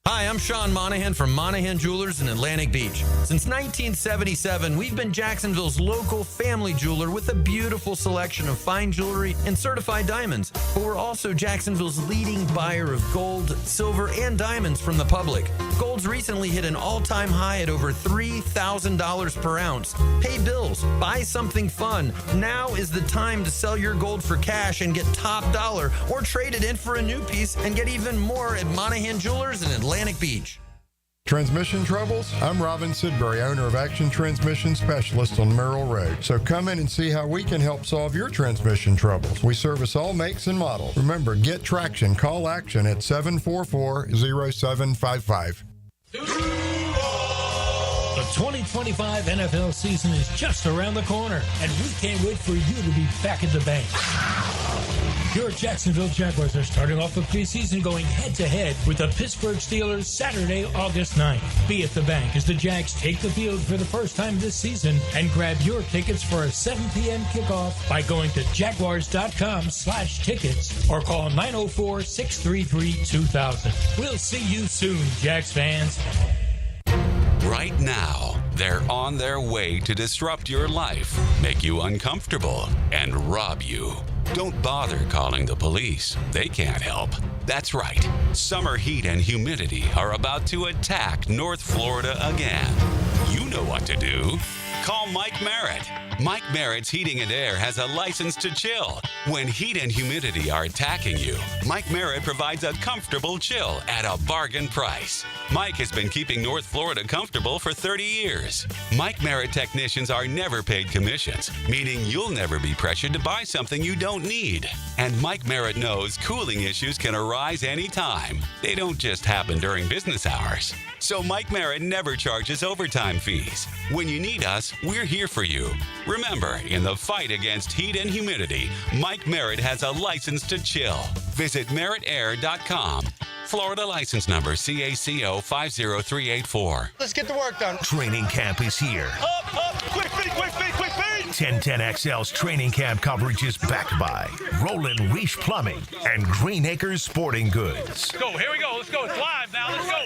Hi, I'm Sean Monahan from Monahan Jewelers in Atlantic Beach. Since 1977, we've been Jacksonville's local family jeweler with a beautiful selection of fine jewelry and certified diamonds. But we're also Jacksonville's leading buyer of gold, silver, and diamonds from the public. Gold's recently hit an all-time high at over $3,000 per ounce. Pay bills, buy something fun. Now is the time to sell your gold for cash and get top dollar, or trade it in for a new piece and get even more at Monahan Jewelers in Atlantic Beach. Transmission troubles? I'm Robin Sidbury, owner of Action Transmission Specialist on Merrill Road. So come in and see how we can help solve your transmission troubles. We service all makes and models. Remember, get traction. Call Action at 744-0755. The 2025 NFL season is just around the corner, and we can't wait for you to be back at the bank. Your Jacksonville Jaguars are starting off the preseason going head-to-head with the Pittsburgh Steelers Saturday, August 9th. Be at the bank as the Jags take the field for the first time this season, and grab your tickets for a 7 p.m. kickoff by going to jaguars.com/tickets or call 904-633-2000. We'll see you soon, Jags fans. Right now, they're on their way to disrupt your life, make you uncomfortable, and rob you. Don't bother calling the police. They can't help. That's right. Summer heat and humidity are about to attack North Florida again. You know to do? Call Mike Merritt. Mike Merritt's Heating and Air has a license to chill. When heat and humidity are attacking you, Mike Merritt provides a comfortable chill at a bargain price. Mike has been keeping North Florida comfortable for 30 years. Mike Merritt technicians are never paid commissions, meaning you'll never be pressured to buy something you don't need. And Mike Merritt knows cooling issues can arise anytime. They don't just happen during business hours. So Mike Merritt never charges overtime fees. When you need us, we're here for you. Remember, in the fight against heat and humidity, Mike Merritt has a license to chill. Visit merrittair.com. Florida license number CACO 50384. Let's get the work done. Training camp is here. Up, quick feet, quick feet, quick feet. 1010XL's training camp coverage is backed by Roland Reach Plumbing and Green Acres Sporting Goods. Let's go, here we go, let's go. It's live now, let's go.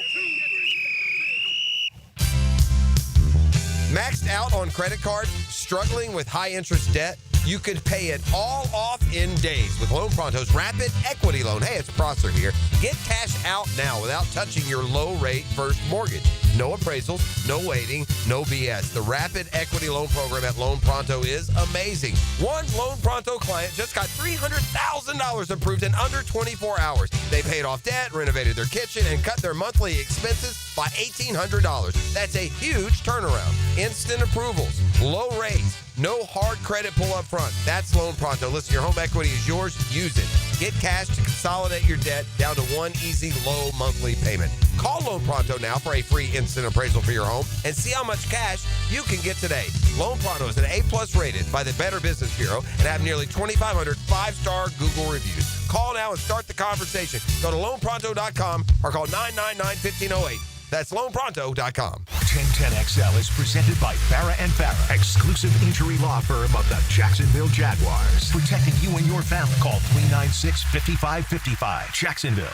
Maxed out on credit card, struggling with high interest debt? You could pay it all off in days with Loan Pronto's Rapid Equity Loan. Hey, it's Prosser here. Get cash out now without touching your low-rate first mortgage. No appraisals, no waiting, no BS. The Rapid Equity Loan Program at Loan Pronto is amazing. One Loan Pronto client just got $300,000 approved in under 24 hours. They paid off debt, renovated their kitchen, and cut their monthly expenses by $1,800. That's a huge turnaround. Instant approvals, low rates, no hard credit pull up front. That's Loan Pronto. Listen, your home equity is yours. Use it. Get cash to consolidate your debt down to one easy, low monthly payment. Call Loan Pronto now for a free instant appraisal for your home and see how much cash you can get today. Loan Pronto is an A+ rated by the Better Business Bureau and have nearly 2,500 five-star Google reviews. Call now and start the conversation. Go to loanpronto.com or call 999-1508. That's loanpronto.com. 1010XL is presented by Farah and Farah, exclusive injury law firm of the Jacksonville Jaguars. Protecting you and your family. Call 396-5555. Jacksonville.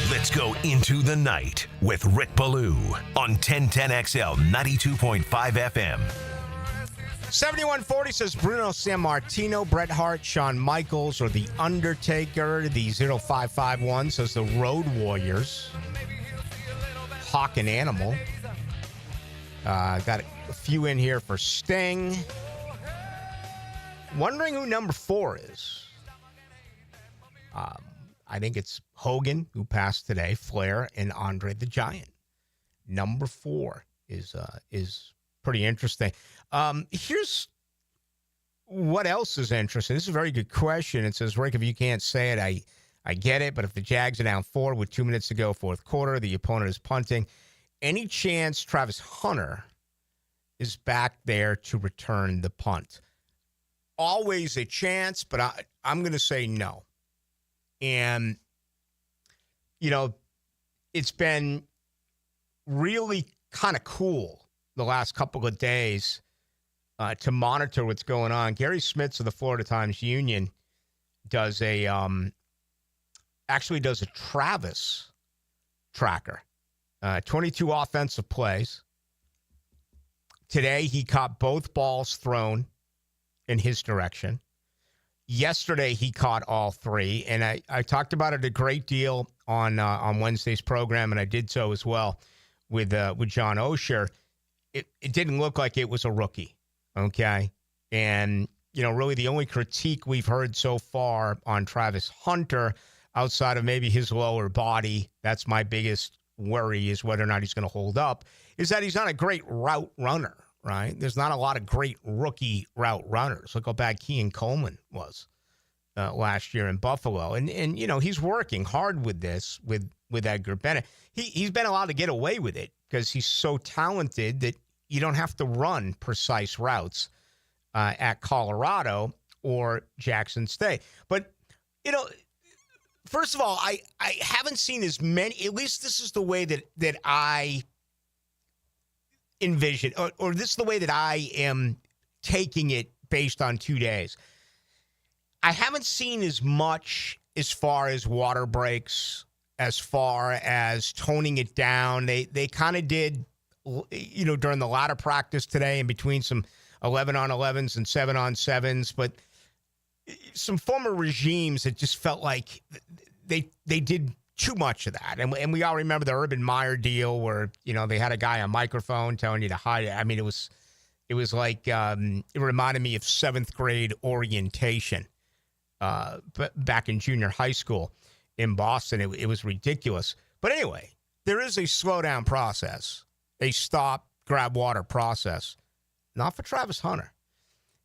Let's go into the night with Rick Ballou on 1010XL 92.5 FM. 7140 says Bruno Sammartino, Bret Hart, Shawn Michaels, or The Undertaker. The 0551 says the Road Warriors. Hawk and Animal. Got a few in here for Sting. Wondering who number 4 is. I think it's Hogan, who passed today, Flair, and Andre the Giant. Number 4 is pretty interesting. Here's what else is interesting. This is a very good question. It says, Rick, if you can't say it, I get it. But if the Jags are down 4 with 2 minutes to go, fourth quarter, the opponent is punting, any chance Travis Hunter is back there to return the punt? Always a chance, but I'm going to say no. And, it's been really kind of cool the last couple of days to monitor what's going on. Gary Smits of the Florida Times-Union does a Travis tracker. 22 offensive plays. Today, he caught both balls thrown in his direction. Yesterday, he caught all 3, and I talked about it a great deal on Wednesday's program, and I did so as well with John Osher. It didn't look like it was a rookie, okay? And, really the only critique we've heard so far on Travis Hunter, outside of maybe his lower body, that's my biggest worry, is whether or not he's going to hold up, is that he's not a great route runner, right? There's not a lot of great rookie route runners. Look how bad Kean Coleman was last year in Buffalo. And he's working hard with this, with Edgar Bennett. He's been allowed to get away with it because he's so talented that you don't have to run precise routes at Colorado or Jackson State. But, first of all, I haven't seen as many, at least this is the way that I envision, or this is the way that I am taking it based on 2 days. I haven't seen as much as far as water breaks, as far as toning it down. They kind of did, during the latter practice today, in between some 11-on-11s and 7-on-7s. But some former regimes, it just felt like they did too much of that. And we all remember the Urban Meyer deal where, they had a guy on microphone telling you to hide it. I mean, it was like, it reminded me of 7th grade orientation back in junior high school in Boston. It was ridiculous. But anyway, there is a slow down process, a stop, grab water process, not for Travis Hunter.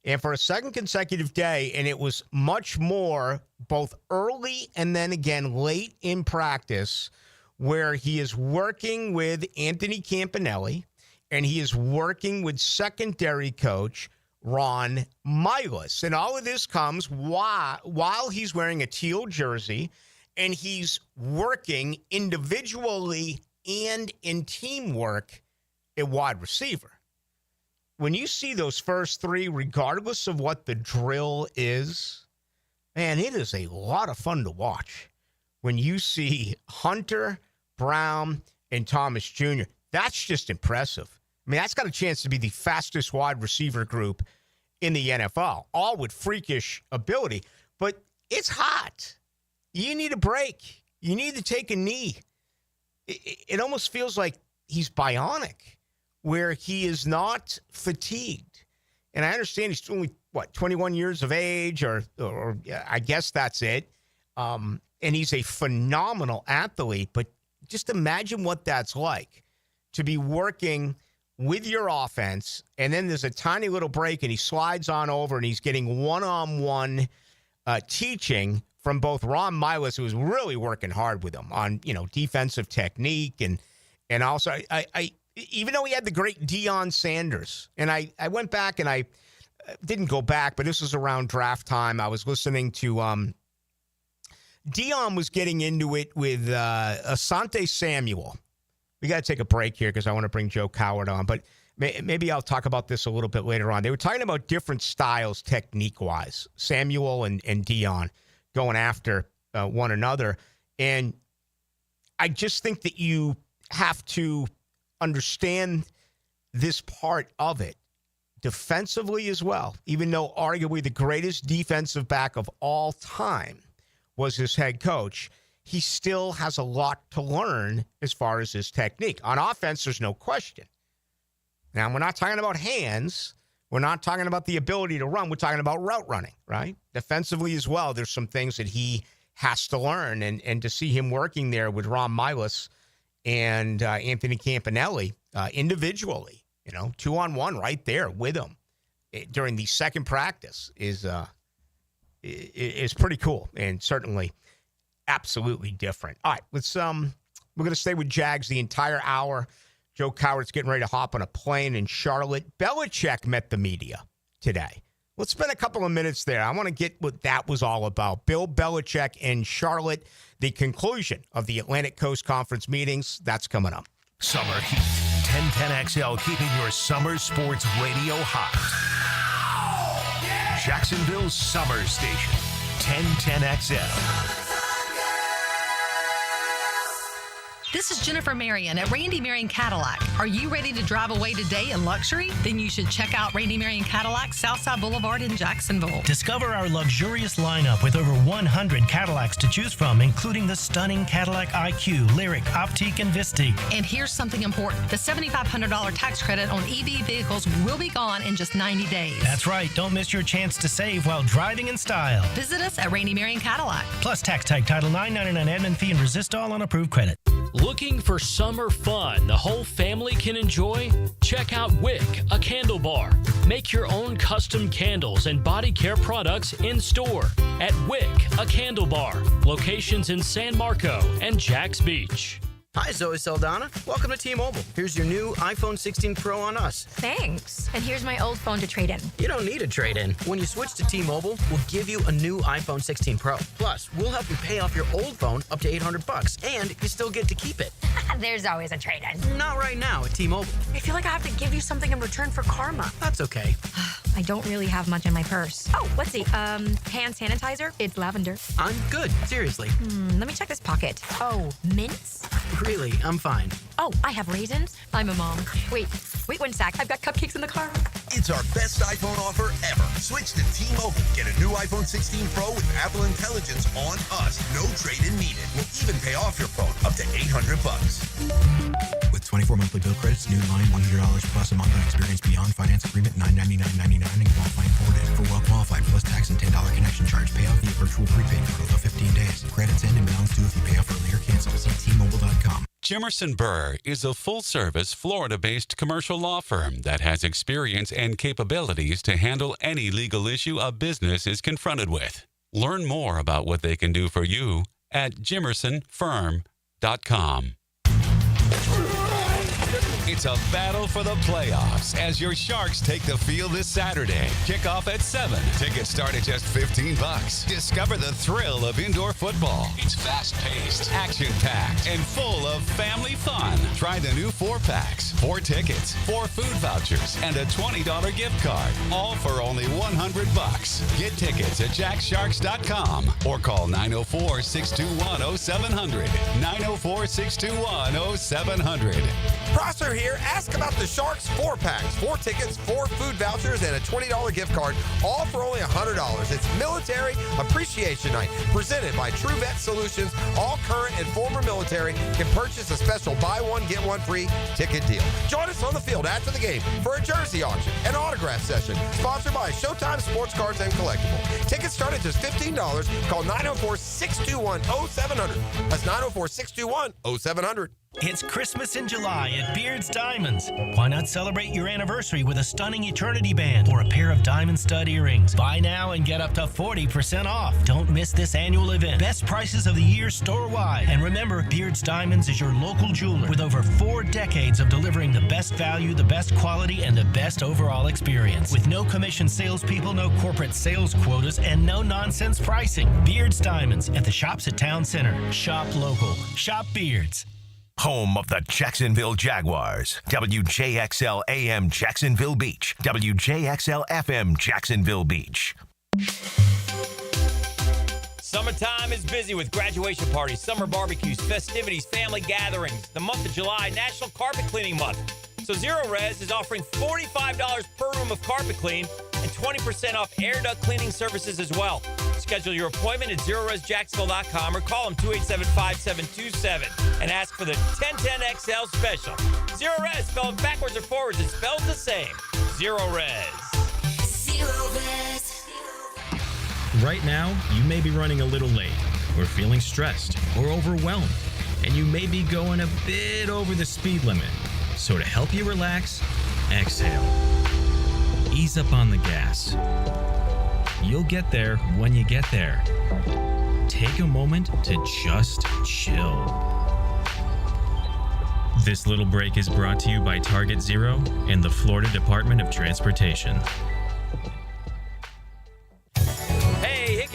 And for a second consecutive day, and it was much more both early and then again late in practice, where he is working with Anthony Campanelli and he is working with secondary coach Ron Milas. And all of this comes while he's wearing a teal jersey and he's working individually and in teamwork at wide receiver. When you see those first three, regardless of what the drill is, man, it is a lot of fun to watch. When you see Hunter, Brown, and Thomas Jr., that's just impressive. I mean, that's got a chance to be the fastest wide receiver group in the NFL, all with freakish ability. But it's hot. You need a break. You need to take a knee. It almost feels like he's bionic, where he is not fatigued. And I understand he's only, 21 years of age, or I guess that's it. And he's a phenomenal athlete, but just imagine what that's like to be working with your offense, and then there's a tiny little break, and he slides on over, and he's getting one-on-one teaching from both Ron Milas, who was really working hard with him on, defensive technique, and also I even though he had the great Deion Sanders, and I went back and I didn't go back, but this was around draft time. I was listening to Deion was getting into it with Asante Samuel. We got to take a break here because I want to bring Joe Coward on, but maybe I'll talk about this a little bit later on. They were talking about different styles technique-wise, Samuel and Deion going after one another, and I just think that you have to understand this part of it defensively as well, even though arguably the greatest defensive back of all time was his head coach. He still has a lot to learn as far as his technique. On offense, there's no question. Now, we're not talking about hands. We're not talking about the ability to run. We're talking about route running, right? Defensively as well, there's some things that he has to learn. And to see him working there with Ron Milas and Anthony Campanelli individually, 2-on-1 right there with him during the second practice is pretty cool and certainly absolutely different. All right, let's we're going to stay with Jags the entire hour. Joe Coward's getting ready to hop on a plane in Charlotte. Belichick met the media today. Let's spend a couple of minutes there. I want to get what that was all about. Bill Belichick in Charlotte, the conclusion of the Atlantic Coast Conference meetings. That's coming up. Summer Heat. 1010XL keeping your summer sports radio hot. Jacksonville's summer station. 1010XL. This is Jennifer Marion at Randy Marion Cadillac. Are you ready to drive away today in luxury? Then you should check out Randy Marion Cadillac, Southside Boulevard in Jacksonville. Discover our luxurious lineup with over 100 Cadillacs to choose from, including the stunning Cadillac IQ, Lyric, Optique, and Vistique. And here's something important. The $7,500 tax credit on EV vehicles will be gone in just 90 days. That's right. Don't miss your chance to save while driving in style. Visit us at Randy Marion Cadillac. Plus tax tag Title $9.99 admin fee and resist all on approved credit. Looking for summer fun the whole family can enjoy? Check out Wick, a candle bar. Make your own custom candles and body care products in store at Wick, a candle bar. Locations in San Marco and Jacks Beach. Hi, Zoe Saldana. Welcome to T-Mobile. Here's your new iPhone 16 Pro on us. Thanks. And here's my old phone to trade in. You don't need a trade-in. When you switch to T-Mobile, we'll give you a new iPhone 16 Pro. Plus, we'll help you pay off your old phone up to $800, and you still get to keep it. There's always a trade-in. Not right now at T-Mobile. I feel like I have to give you something in return for karma. That's okay. I don't really have much in my purse. Oh, let's see. Hand sanitizer. It's lavender. I'm good. Seriously. Let me check this pocket. Oh, mints? Really, I'm fine. Oh, I have raisins. I'm a mom. Wait one sec. I've got cupcakes in the car. It's our best iPhone offer ever. Switch to T-Mobile. Get a new iPhone 16 Pro with Apple Intelligence on us. No trade-in needed. We'll even pay off your phone up to $800. With 24 monthly bill credits, new line $100 plus a month on experience beyond finance agreement $999.99 and qualifying forwarded. For well qualified plus tax and $10 connection charge. Payoff via virtual prepaid for up to 15 days. Credits end and balance due if you pay off early or cancel. See T-Mobile.com. Jimerson Burr is a full-service, Florida-based commercial law firm that has experience and capabilities to handle any legal issue a business is confronted with. Learn more about what they can do for you at jimersonfirm.com. It's a battle for the playoffs as your Sharks take the field this Saturday. Kickoff at 7. Tickets start at just $15. Discover the thrill of indoor football. It's fast-paced, action-packed, and full of family fun. Try the new 4-packs, 4 tickets, 4 food vouchers, and a $20 gift card. All for only $100. Get tickets at jacksharks.com or call 904-621-0700. 904-621-0700. Prosser here. Ask about the Sharks 4-packs, 4 tickets, 4 food vouchers, and a $20 gift card, all for only $100. It's Military Appreciation Night, presented by True Vet Solutions. All current and former military can purchase a special buy one, get one free ticket deal. Join us on the field after the game for a jersey auction, an autograph session, sponsored by Showtime Sports Cards and Collectible. Tickets start at just $15. Call 904-621-0700. That's 904-621-0700. It's Christmas in July at Beard's Diamonds. Why not celebrate your anniversary with a stunning eternity band or a pair of diamond stud earrings? Buy now and get up to 40% off. Don't miss this annual event. Best prices of the year store-wide. And remember, Beard's Diamonds is your local jeweler with over 4 decades of delivering the best value, the best quality, and the best overall experience. With no commission salespeople, no corporate sales quotas, and no nonsense pricing. Beard's Diamonds at the shops at Town Center. Shop local. Shop Beards. Home of the Jacksonville Jaguars. WJXL AM Jacksonville Beach. WJXL FM Jacksonville Beach. Summertime is busy with graduation parties, summer barbecues, festivities, family gatherings. The month of July, National Carpet Cleaning Month. So Zero Res is offering $45 per room of carpet clean and 20% off air duct cleaning services as well. Schedule your appointment at ZeroResJacksonville.com or call them 287-5727 and ask for the 1010XL special. Zero Res, spelled backwards or forwards, it spells the same. Zero Res. Zero Res. Right now, you may be running a little late, or feeling stressed, or overwhelmed, and you may be going a bit over the speed limit. So to help you relax, exhale. Ease up on the gas. You'll get there when you get there. Take a moment to just chill. This little break is brought to you by Target Zero and the Florida Department of Transportation.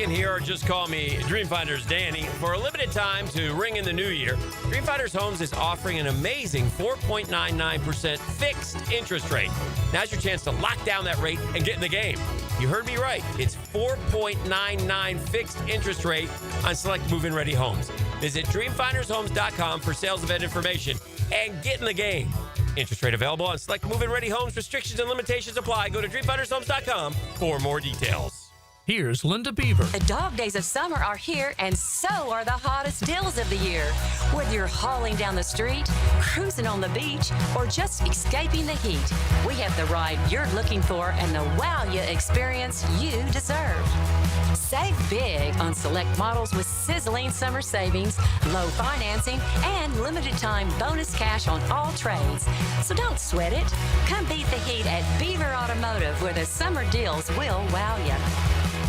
Here, or just call me Dreamfinders Danny. For a limited time to ring in the new year, Dreamfinders Homes is offering an amazing 4.99% fixed interest rate. Now's your chance to lock down that rate and get in the game. You heard me right. It's 4.99 fixed interest rate on select move-in ready homes. Visit dreamfindershomes.com for sales event information and get in the game. Interest rate available on select move-in ready homes. Restrictions and limitations apply. Go to dreamfindershomes.com for more details. Here's Linda Beaver. The dog days of summer are here, and so are the hottest deals of the year. Whether you're hauling down the street, cruising on the beach, or just escaping the heat, we have the ride you're looking for and the wow you experience you deserve. Save big on select models with sizzling summer savings, low financing, and limited time bonus cash on all trades. So don't sweat it. Come beat the heat at Beaver Automotive, where the summer deals will wow you.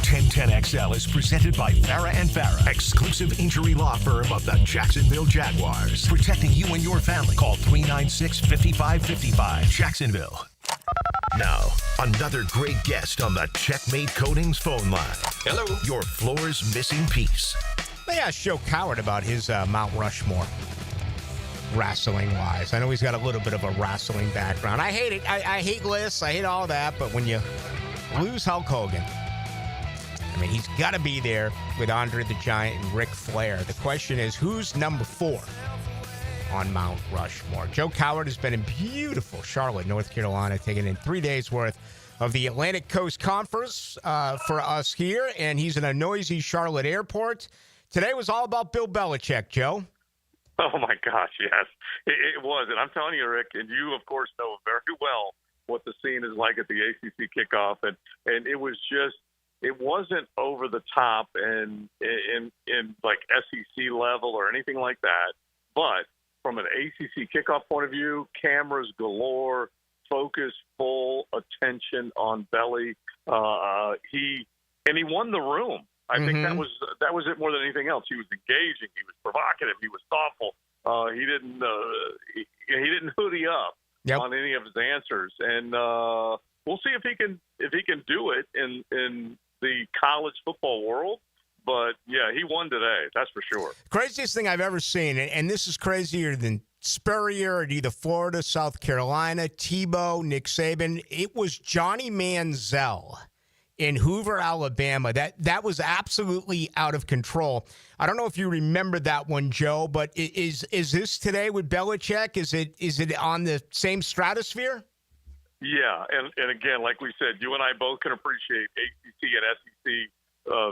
1010XL is presented by Farah & Farah, exclusive injury law firm of the Jacksonville Jaguars. Protecting you and your family. Call 396-5555. Jacksonville. Now, another great guest on the Checkmate Coatings phone line. Hello. Your floor's missing piece. Let me ask Joe Coward about his Mount Rushmore, wrestling-wise. I know he's got a little bit of a wrestling background. I hate it. I hate lists. I hate all that. But when you lose Hulk Hogan, I mean, he's got to be there with Andre the Giant and Ric Flair. The question is, who's number 4 on Mount Rushmore. Joe Coward has been in beautiful Charlotte, North Carolina, taking in 3 days worth of the Atlantic Coast Conference for us here, and he's in a noisy Charlotte airport. Today was all about Bill Belichick, Joe. Oh, my gosh, yes. It was. And I'm telling you, Rick, and you, of course, know very well what the scene is like at the ACC kickoff. And it was just, it wasn't over the top and in like SEC level or anything like that. But from an ACC kickoff point of view, cameras galore, focus, full attention on Belly. He won the room. I think that was it more than anything else. He was engaging. He was provocative. He was thoughtful. He didn't hoodie up on any of his answers. And we'll see if he can do it in the college football world. But yeah, he won today. That's for sure. Craziest thing I've ever seen, and this is crazier than Spurrier at either Florida, South Carolina, Tebow, Nick Saban. It was Johnny Manziel in Hoover, Alabama. That was absolutely out of control. I don't know if you remember that one, Joe, but is this today with Belichick? Is it on the same stratosphere? Yeah, and again, like we said, you and I both can appreciate ACC and SEC,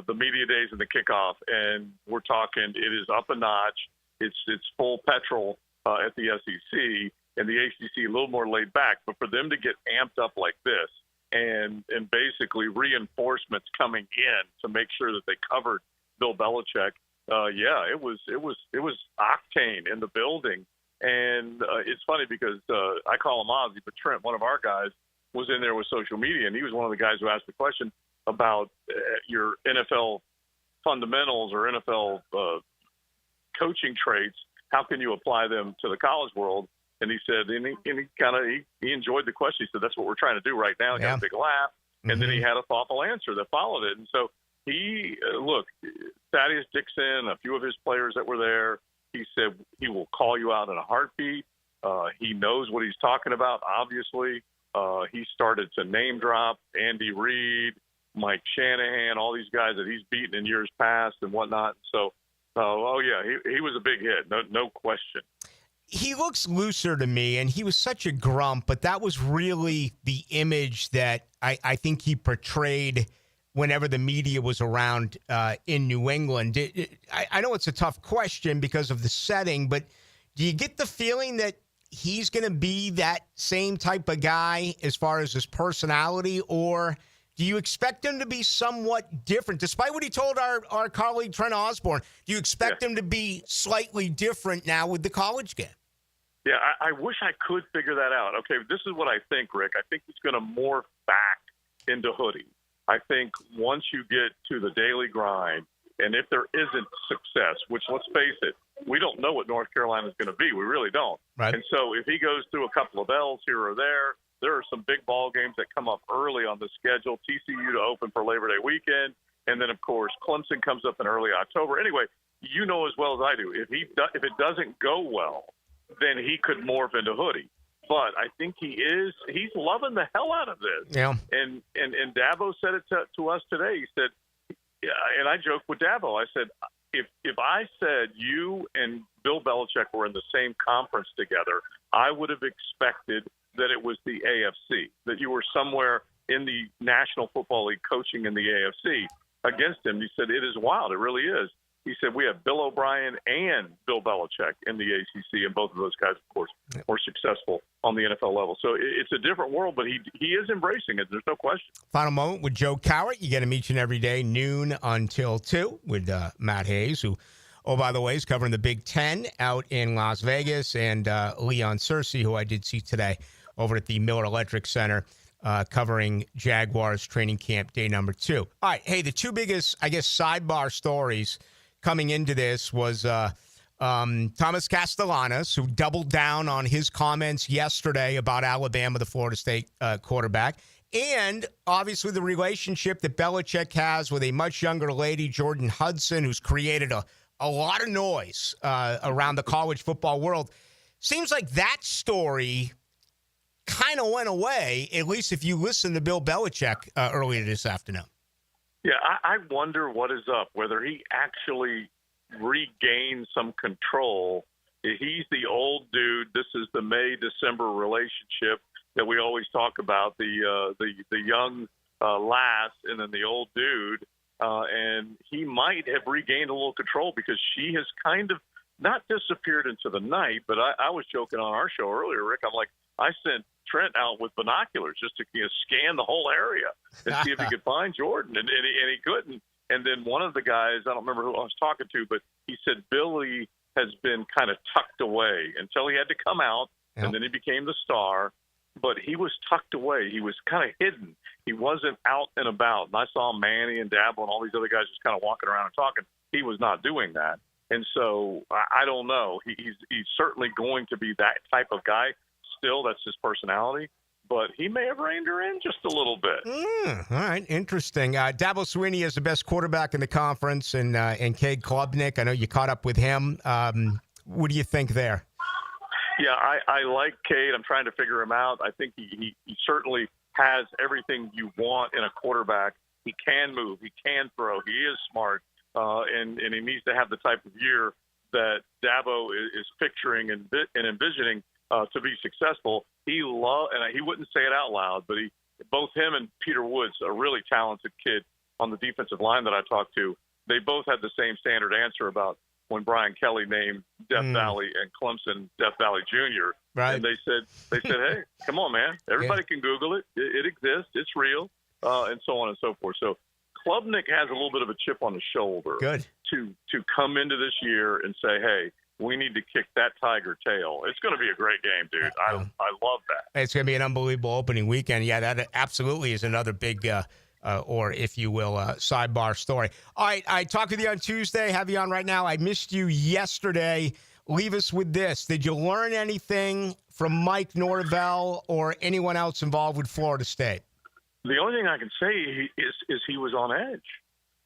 the media days and the kickoff, and we're talking it is up a notch. It's full petrol at the SEC, and the ACC a little more laid back. But for them to get amped up like this, and basically reinforcements coming in to make sure that they covered Bill Belichick. It was octane in the building. And it's funny because I call him Ozzy, but Trent, one of our guys, was in there with social media, and he was one of the guys who asked the question about your NFL fundamentals or NFL coaching traits. How can you apply them to the college world? And he said, he enjoyed the question. He said, that's what we're trying to do right now. He got a big laugh. And then he had a thoughtful answer that followed it. And so Thaddeus Dixon, a few of his players that were there, he said he will call you out in a heartbeat. He knows what he's talking about, obviously. He started to name drop Andy Reid, Mike Shanahan, all these guys that he's beaten in years past and whatnot. So, he was a big hit, no question. He looks looser to me, and he was such a grump, but that was really the image that I think he portrayed whenever the media was around in New England. I know it's a tough question because of the setting, but do you get the feeling that he's going to be that same type of guy as far as his personality, or do you expect him to be somewhat different? Despite what he told our colleague Trent Osborne, do you expect him to be slightly different now with the college game? Yeah, I wish I could figure that out. Okay, this is what I think, Rick. I think he's going to morph back into Hoodie. I think once you get to the daily grind, and if there isn't success, which let's face it, we don't know what North Carolina is going to be. We really don't. Right. And so if he goes through a couple of L's here or there are some big ball games that come up early on the schedule. TCU to open for Labor Day weekend, and then of course Clemson comes up in early October. Anyway, you know as well as I do, if it doesn't go well, then he could morph into Hoodie. But I think he's loving the hell out of this. Yeah. And Dabo said it to us today. He said, and I joked with Dabo. I said, if I said you and Bill Belichick were in the same conference together, I would have expected that it was the AFC, that you were somewhere in the National Football League coaching in the AFC against him. He said, it is wild. It really is. He said, we have Bill O'Brien and Bill Belichick in the ACC, and both of those guys, of course, were successful on the NFL level. So it's a different world, but he is embracing it. There's no question. Final moment with Joe Coward. You get him each and every day, noon until 2, with Matt Hayes, who, oh, by the way, is covering the Big Ten out in Las Vegas, and Leon Searcy, who I did see today over at the Miller Electric Center, covering Jaguars training camp day number 2. All right, hey, the two biggest, I guess, sidebar stories coming into this was Thomas Castellanos, who doubled down on his comments yesterday about Alabama, the Florida State quarterback, and obviously the relationship that Belichick has with a much younger lady, Jordan Hudson, who's created a lot of noise around the college football world. Seems like that story kind of went away, at least if you listen to Bill Belichick earlier this afternoon. Yeah, I wonder what is up, whether he actually regained some control He's the old dude. This is the May-December relationship that we always talk about, the young lass and then the old dude. And he might have regained a little control because she has kind of not disappeared into the night, but I was joking on our show earlier, Rick. I'm like, I sent Trent out with binoculars just to scan the whole area and see if he could find Jordan, and he couldn't. And then one of the guys, I don't remember who I was talking to, but he said Billy has been kind of tucked away until he had to come out, and then he became the star. But he was tucked away. He was kind of hidden. He wasn't out and about. And I saw Manny and Dabble and all these other guys just kind of walking around and talking. He was not doing that. And so I don't know. He's certainly going to be that type of guy. Still, that's his personality. But he may have reined her in just a little bit. All right, interesting. Dabo Swinney is the best quarterback in the conference, and Cade Klubnik, I know you caught up with him. What do you think there? Yeah, I like Cade. I'm trying to figure him out. I think he certainly has everything you want in a quarterback. He can move. He can throw. He is smart, and he needs to have the type of year that Dabo is picturing and envisioning to be successful. And he wouldn't say it out loud, but both him and Peter Woods, a really talented kid on the defensive line that I talked to, they both had the same standard answer about when Brian Kelly named Death Valley and Clemson Death Valley Jr. Right. And they said, hey, come on, man. Everybody can Google it. It exists. It's real, and so on and so forth. So Klubnik has a little bit of a chip on his shoulder. Good. To come into this year and say, hey, we need to kick that tiger tail. It's going to be a great game, dude. I love that. It's going to be an unbelievable opening weekend. Yeah, that absolutely is another big or, if you will, sidebar story. All right, I talked with you on Tuesday. Have you on right now? I missed you yesterday. Leave us with this. Did you learn anything from Mike Norvell or anyone else involved with Florida State? The only thing I can say is he was on edge.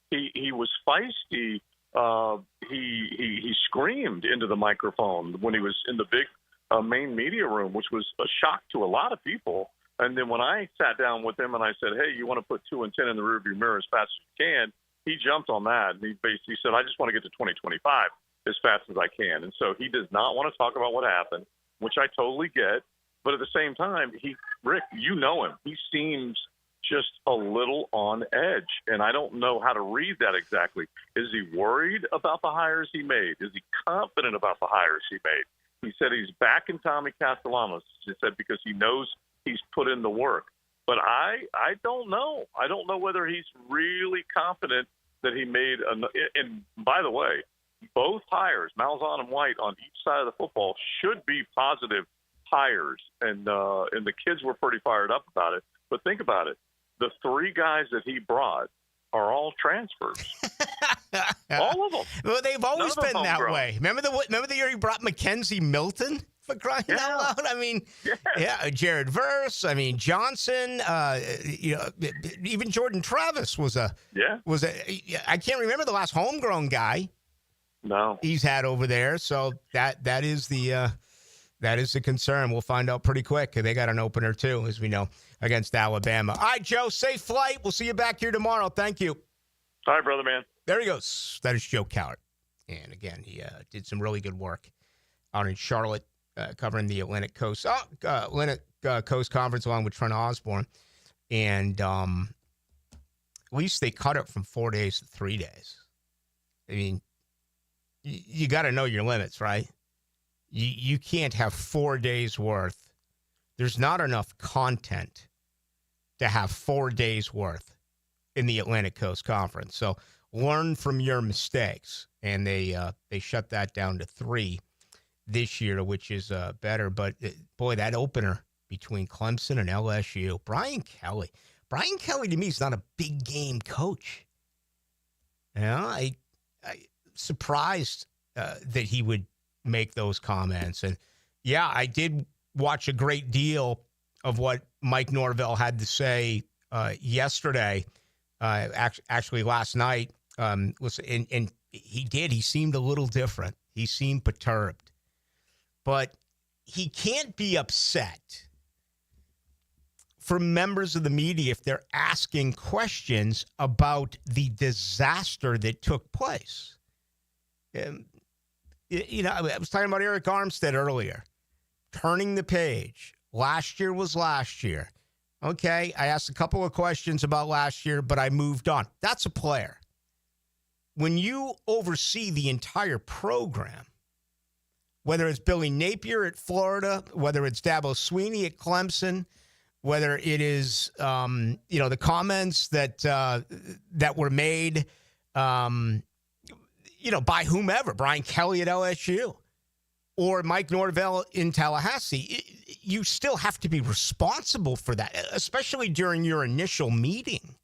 He was feisty. He screamed into the microphone when he was in the big main media room, which was a shock to a lot of people. And then when I sat down with him and I said, hey, you want to put 2 and 10 in the rearview mirror as fast as you can, he jumped on that. And he basically said, I just want to get to 2025 as fast as I can. And so he does not want to talk about what happened, which I totally get. But at the same time, Rick, you know him. He seems just a little on edge, and I don't know how to read that exactly. Is he worried about the hires he made? Is he confident about the hires he made? He said he's back in Tommy Castellanos. He said because he knows he's put in the work. But I don't know. I don't know whether he's really confident that he made and by the way, both hires, Malzahn and White, on each side of the football should be positive hires, and the kids were pretty fired up about it. But think about it. The 3 guys that he brought are all transfers. All of them. Well, they've always been that way. Remember the year he brought Mackenzie Milton? For crying out loud! I mean, Jared Verse. I mean, Johnson. Even Jordan Travis was a. I can't remember the last homegrown guy. No, he's had over there. So that is the concern. We'll find out pretty quick. They got an opener too, as we know, against Alabama. All right, Joe. Safe flight. We'll see you back here tomorrow. Thank you. All right, brother, man. There he goes. That is Joe Cowart, and again, he did some really good work out in Charlotte. Covering the Atlantic Coast Coast Conference along with Trent Osborne. And at least they cut it from 4 days to 3 days. I mean, you got to know your limits, right? You can't have 4 days worth. There's not enough content to have 4 days worth in the Atlantic Coast Conference. So learn from your mistakes. And they shut that down to 3 this year, which is better. But, boy, that opener between Clemson and LSU, Brian Kelly to me is not a big game coach. I surprised that he would make those comments. And, yeah, I did watch a great deal of what Mike Norvell had to say yesterday, actually last night. Listen, and he seemed a little different. He seemed perturbed. But he can't be upset for members of the media if they're asking questions about the disaster that took place. I was talking about Arik Armstead earlier. Turning the page. Last year was last year. Okay, I asked a couple of questions about last year, but I moved on. That's a player. When you oversee the entire program, whether it's Billy Napier at Florida, whether it's Dabo Swinney at Clemson, whether it is, the comments that were made, by whomever, Brian Kelly at LSU or Mike Norvell in Tallahassee, you still have to be responsible for that, especially during your initial meeting.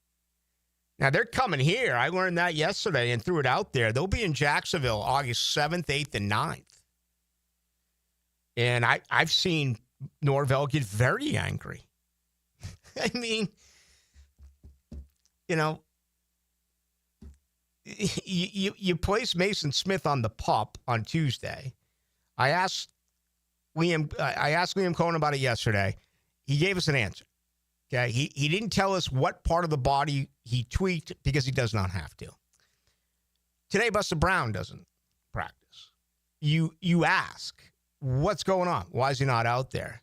Now, they're coming here. I learned that yesterday and threw it out there. They'll be in Jacksonville August 7th, 8th, and 9th. And I've seen Norvell get very angry. I mean, you place Mason Smith on the PUP on Tuesday. I asked Liam Cohen about it yesterday. He gave us an answer. Okay, he didn't tell us what part of the body he tweaked because he does not have to. Today, Buster Brown doesn't practice. You ask, what's going on? Why is he not out there?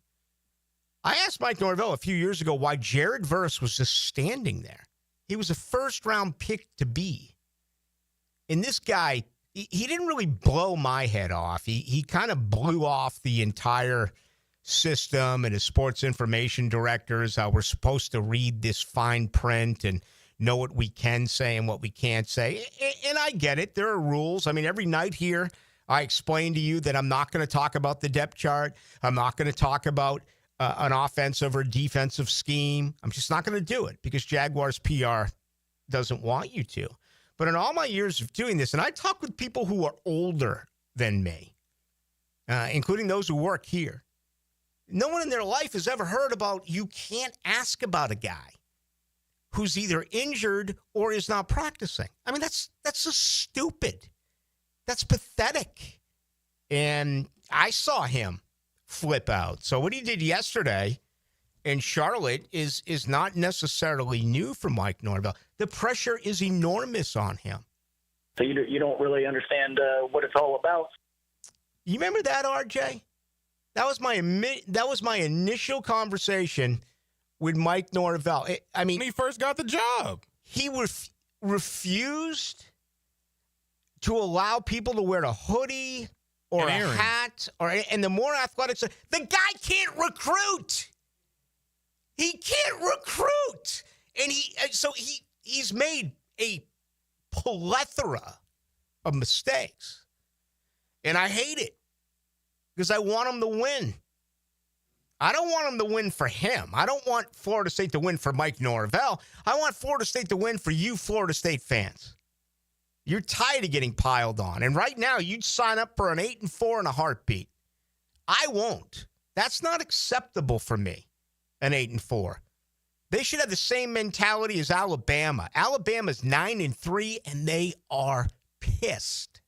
I asked Mike Norvell a few years ago why Jared Verse was just standing there. He was a first-round pick to be. And this guy, he didn't really blow my head off. He kind of blew off the entire system and his sports information directors, how we're supposed to read this fine print and know what we can say and what we can't say. And I get it. There are rules. I mean, every night here, I explain to you that I'm not going to talk about the depth chart. I'm not going to talk about an offensive or defensive scheme. I'm just not going to do it because Jaguars PR doesn't want you to. But in all my years of doing this, and I talk with people who are older than me, including those who work here, no one in their life has ever heard about you can't ask about a guy who's either injured or is not practicing. I mean, that's just stupid. That's pathetic. And I saw him flip out. So what he did yesterday in Charlotte is not necessarily new for Mike Norvell. The pressure is enormous on him. So you don't really understand what it's all about. You remember that, RJ? That was my initial conversation with Mike Norvell. When he first got the job, he refused to allow people to wear a hoodie or a hat, and the more athletics, the guy can't recruit. He can't recruit, and he's made a plethora of mistakes, and I hate it because I want him to win. I don't want him to win for him. I don't want Florida State to win for Mike Norvell. I want Florida State to win for you, Florida State fans. You're tired of getting piled on. And right now, you'd sign up for an 8-4 in a heartbeat. I won't. That's not acceptable for me, an 8-4. They should have the same mentality as Alabama. Alabama's 9-3, and they are pissed.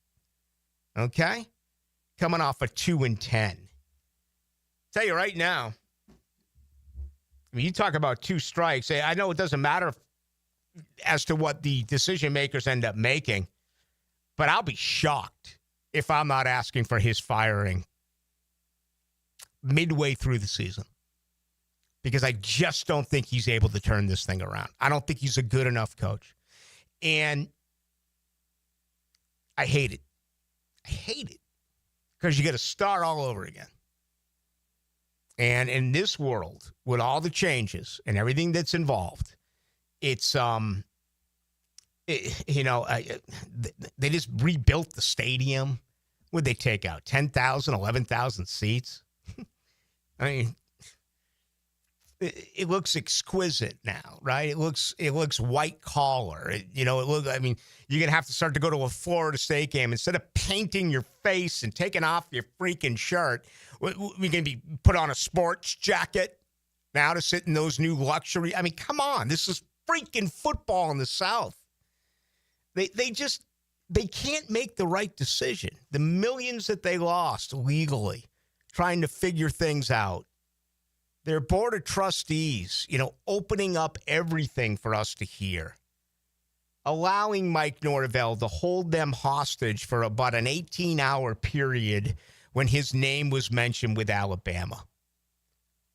Okay? Coming off a 2-10. Tell you right now, you talk about two strikes. I know it doesn't matter as to what the decision makers end up making, but I'll be shocked if I'm not asking for his firing midway through the season because I just don't think he's able to turn this thing around. I don't think he's a good enough coach. And I hate it. I hate it because you got to start all over again. And in this world, with all the changes and everything that's involved, it's, they just rebuilt the stadium. Would they take out 10,000, 11,000 seats? I mean, it looks exquisite now, right? It looks white collar. You're going to have to start to go to a Florida State game. Instead of painting your face and taking off your freaking shirt, we're going to be put on a sports jacket now to sit in those new luxury. I mean, come on. This is freaking football in the South. They can't make the right decision. The millions that they lost legally trying to figure things out. Their board of trustees, opening up everything for us to hear. allowing Mike Norvell to hold them hostage for about an 18-hour period when his name was mentioned with Alabama.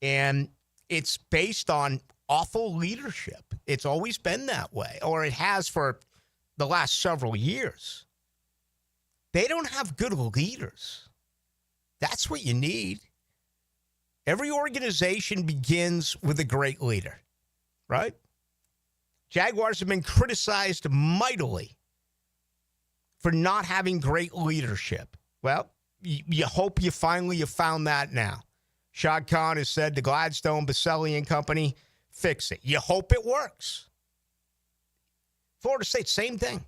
And it's based on awful leadership. It's always been that way, or it has for the last several years. They don't have good leaders. That's what you need. Every organization begins with a great leader, right? Jaguars have been criticized mightily for not having great leadership. Well, you hope you finally have found that now. Shad Khan has said the Gladstone, Baselli and company, fix it. You hope it works. Florida State, same thing.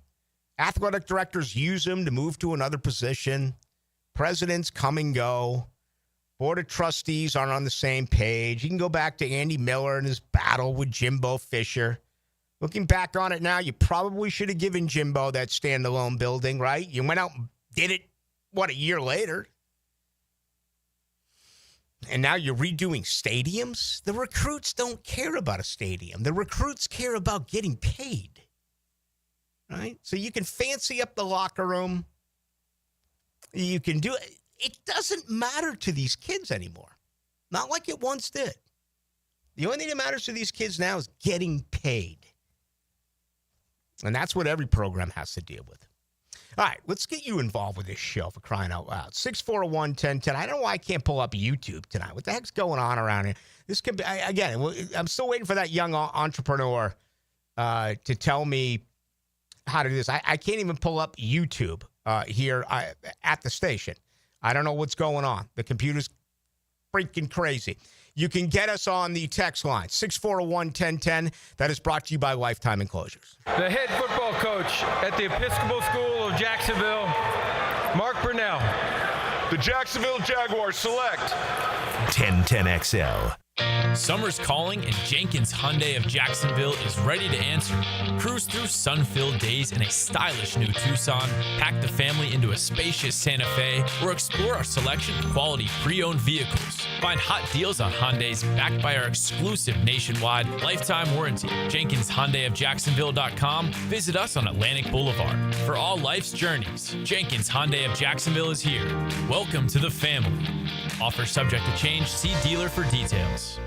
Athletic directors use them to move to another position. Presidents come and go. Board of trustees aren't on the same page. You can go back to Andy Miller and his battle with Jimbo Fisher. Looking back on it now, you probably should have given Jimbo that standalone building, right? You went out and did it, a year later? And now you're redoing stadiums? The recruits don't care about a stadium. The recruits care about getting paid, right? So you can fancy up the locker room. You can do it. It doesn't matter to these kids anymore. Not like it once did. The only thing that matters to these kids now is getting paid. And that's what every program has to deal with. All right, let's get you involved with this show, for crying out loud. 641-1010. I don't know why I can't pull up YouTube tonight. What the heck's going on around here? This could be, again, I'm still waiting for that young entrepreneur to tell me how to do this. I can't even pull up YouTube here at the station. I don't know what's going on. The computer's freaking crazy. You can get us on the text line, 641-1010. That is brought to you by Lifetime Enclosures. The head football coach at the Episcopal School of Jacksonville, Mark Burnell. The Jacksonville Jaguars select 1010XL. Summer's calling, and Jenkins Hyundai of Jacksonville is ready to answer. Cruise through sun-filled days in a stylish new Tucson, pack the family into a spacious Santa Fe, or explore our selection of quality pre-owned vehicles. Find hot deals on Hyundais backed by our exclusive nationwide lifetime warranty. Jenkins Hyundai of Jacksonville.com. Visit us on Atlantic Boulevard. For all life's journeys, Jenkins Hyundai of Jacksonville is here. Welcome to the family. Offer subject to change. See dealer for details.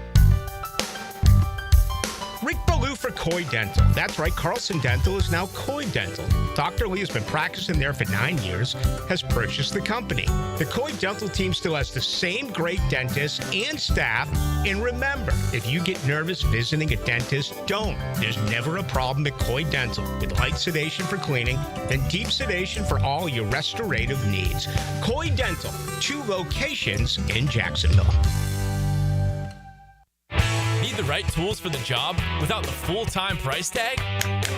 Rick Ballou for Coy Dental. That's right, Carlson Dental is now Coy Dental. Dr. Lee has been practicing there for 9 years, has purchased the company. The Coy Dental team still has the same great dentists and staff. And remember, if you get nervous visiting a dentist, don't. There's never a problem at Coy Dental, with light sedation for cleaning and deep sedation for all your restorative needs. Coy Dental, 2 locations in Jacksonville. Need the right tools for the job without the full-time price tag?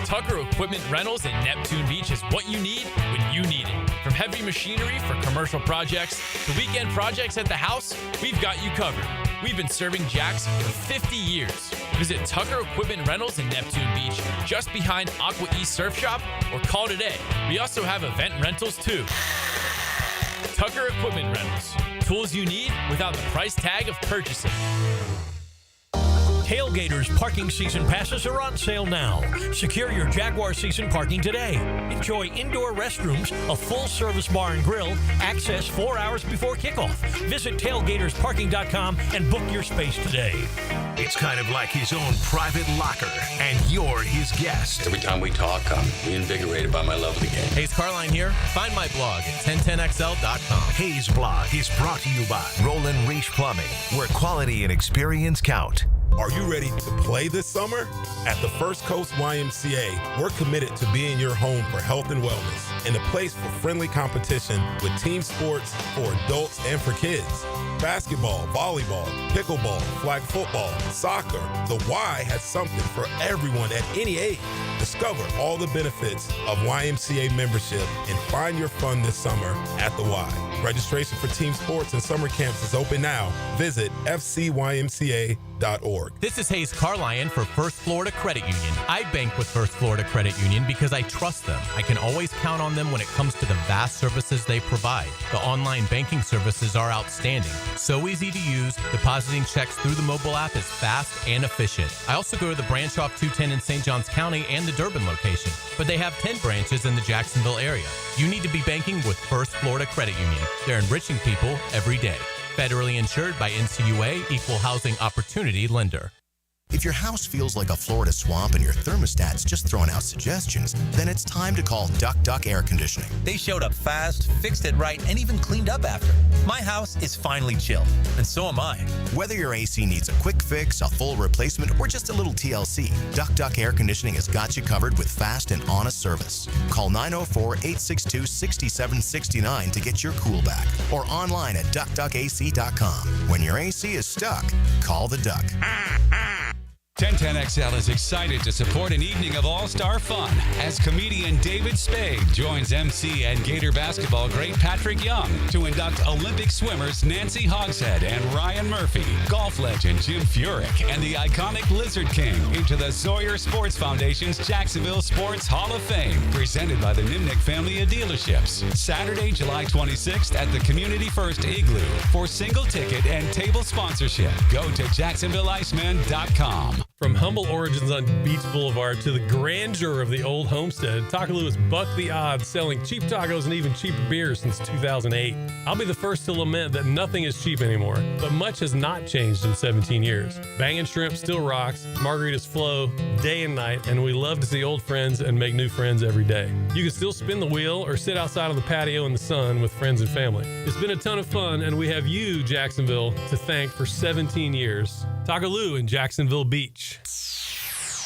Tucker Equipment Rentals in Neptune Beach is what you need when you need it. From heavy machinery for commercial projects to weekend projects at the house, we've got you covered. We've been serving Jacks for 50 years. Visit Tucker Equipment Rentals in Neptune Beach, just behind Aqua East Surf Shop, or call today. We also have event rentals too. Tucker Equipment Rentals. Tools you need without the price tag of purchasing. Tailgaters parking season passes are on sale now. Secure your Jaguar season parking today. Enjoy indoor restrooms, a full-service bar and grill, access 4 hours before kickoff. Visit tailgatersparking.com and book your space today. It's kind of like his own private locker, and you're his guest. Every time we talk, I'm reinvigorated by my love of the game. Hayes Carline here. Find my blog at 1010XL.com. Hayes Blog is brought to you by Roland Reach Plumbing, where quality and experience count. Are you ready to play this summer? At the First Coast YMCA, we're committed to being your home for health and wellness and a place for friendly competition with team sports for adults and for kids. Basketball, volleyball, pickleball, flag football, soccer. The Y has something for everyone at any age. Discover all the benefits of YMCA membership and find your fun this summer at the Y. Registration for team sports and summer camps is open now. Visit fcymca.org. This is Hayes Carline for First Florida Credit Union. I bank with First Florida Credit Union because I trust them. I can always count on them when it comes to the vast services they provide. The online banking services are outstanding. So easy to use. Depositing checks through the mobile app is fast and efficient. I also go to the branch off 210 in St. Johns County and in the Durbin location, but they have 10 branches in the Jacksonville area. You need to be banking with First Florida Credit Union. They're enriching people every day. Federally insured by NCUA, Equal Housing Opportunity Lender. If your house feels like a Florida swamp and your thermostat's just throwing out suggestions, then it's time to call Duck Duck Air Conditioning. They showed up fast, fixed it right, and even cleaned up after. My house is finally chilled, and so am I. Whether your AC needs a quick fix, a full replacement, or just a little TLC, Duck Duck Air Conditioning has got you covered with fast and honest service. Call 904-862-6769 to get your cool back, or online at duckduckac.com. When your AC is stuck, call the Duck. 1010XL is excited to support an evening of all-star fun as comedian David Spade joins MC and Gator basketball great Patrick Young to induct Olympic swimmers Nancy Hogshead and Ryan Murphy, golf legend Jim Furyk, and the iconic Lizard King into the Sawyer Sports Foundation's Jacksonville Sports Hall of Fame, presented by the Nimnick family of dealerships. Saturday, July 26th at the Community First Igloo. For single ticket and table sponsorship, go to JacksonvilleIceman.com. From humble origins on Beach Boulevard to the grandeur of the old homestead, Takaloo has bucked the odds, selling cheap tacos and even cheaper beers since 2008. I'll be the first to lament that nothing is cheap anymore, but much has not changed in 17 years. Bangin' Shrimp still rocks, margaritas flow day and night, and we love to see old friends and make new friends every day. You can still spin the wheel or sit outside on the patio in the sun with friends and family. It's been a ton of fun, and we have you, Jacksonville, to thank for 17 years. Takaloo in Jacksonville Beach.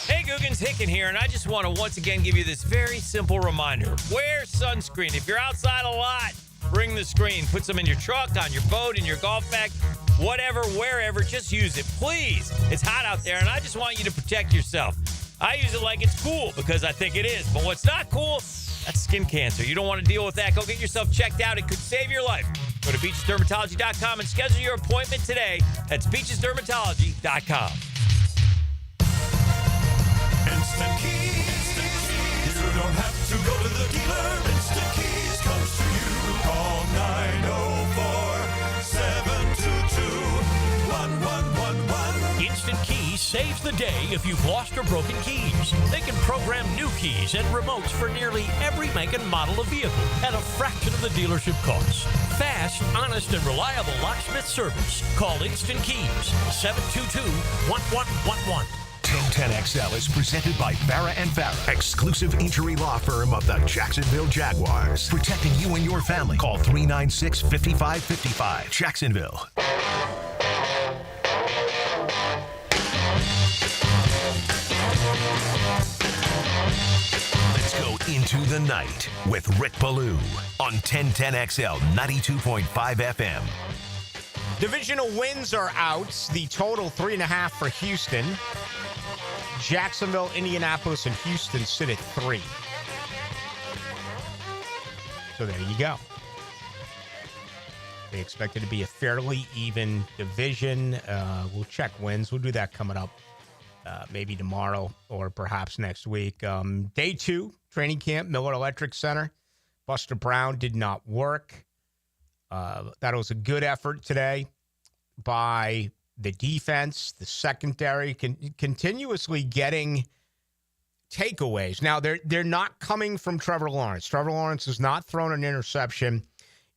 Hey, Googans, Hicken here, and I just want to once again give you this very simple reminder. Wear sunscreen. If you're outside a lot, bring the screen. Put some in your truck, on your boat, in your golf bag, whatever, wherever, just use it. Please. It's hot out there, and I just want you to protect yourself. I use it like it's cool because I think it is, but what's not cool, that's skin cancer. You don't want to deal with that. Go get yourself checked out. It could save your life. Go to beachesdermatology.com and schedule your appointment today. That's beachesdermatology.com. Instant Keys. You don't have to go to the dealer. Instant Keys comes to you. Call 904-722-1111. Instant Keys saves the day if you've lost or broken keys. They can program new keys and remotes for nearly every make and model of vehicle at a fraction of the dealership cost. Fast, honest, and reliable locksmith service. Call Instant Keys, 722-1111. 1010XL is presented by Farah & Farah, exclusive injury law firm of the Jacksonville Jaguars. Protecting you and your family. Call 396-5555. Jacksonville. Let's go into the night with Rick Ballou on 1010XL 92.5 FM. Divisional wins are out. The total 3.5 for Houston. Jacksonville, Indianapolis, and Houston sit at 3. So there you go. They expect it to be a fairly even division. We'll check wins. We'll do that coming up maybe tomorrow or perhaps next week. Day 2, training camp, Miller Electric Center. Buster Brown did not work. That was a good effort today by the defense, the secondary, continuously getting takeaways. Now, they're not coming from Trevor Lawrence. Trevor Lawrence has not thrown an interception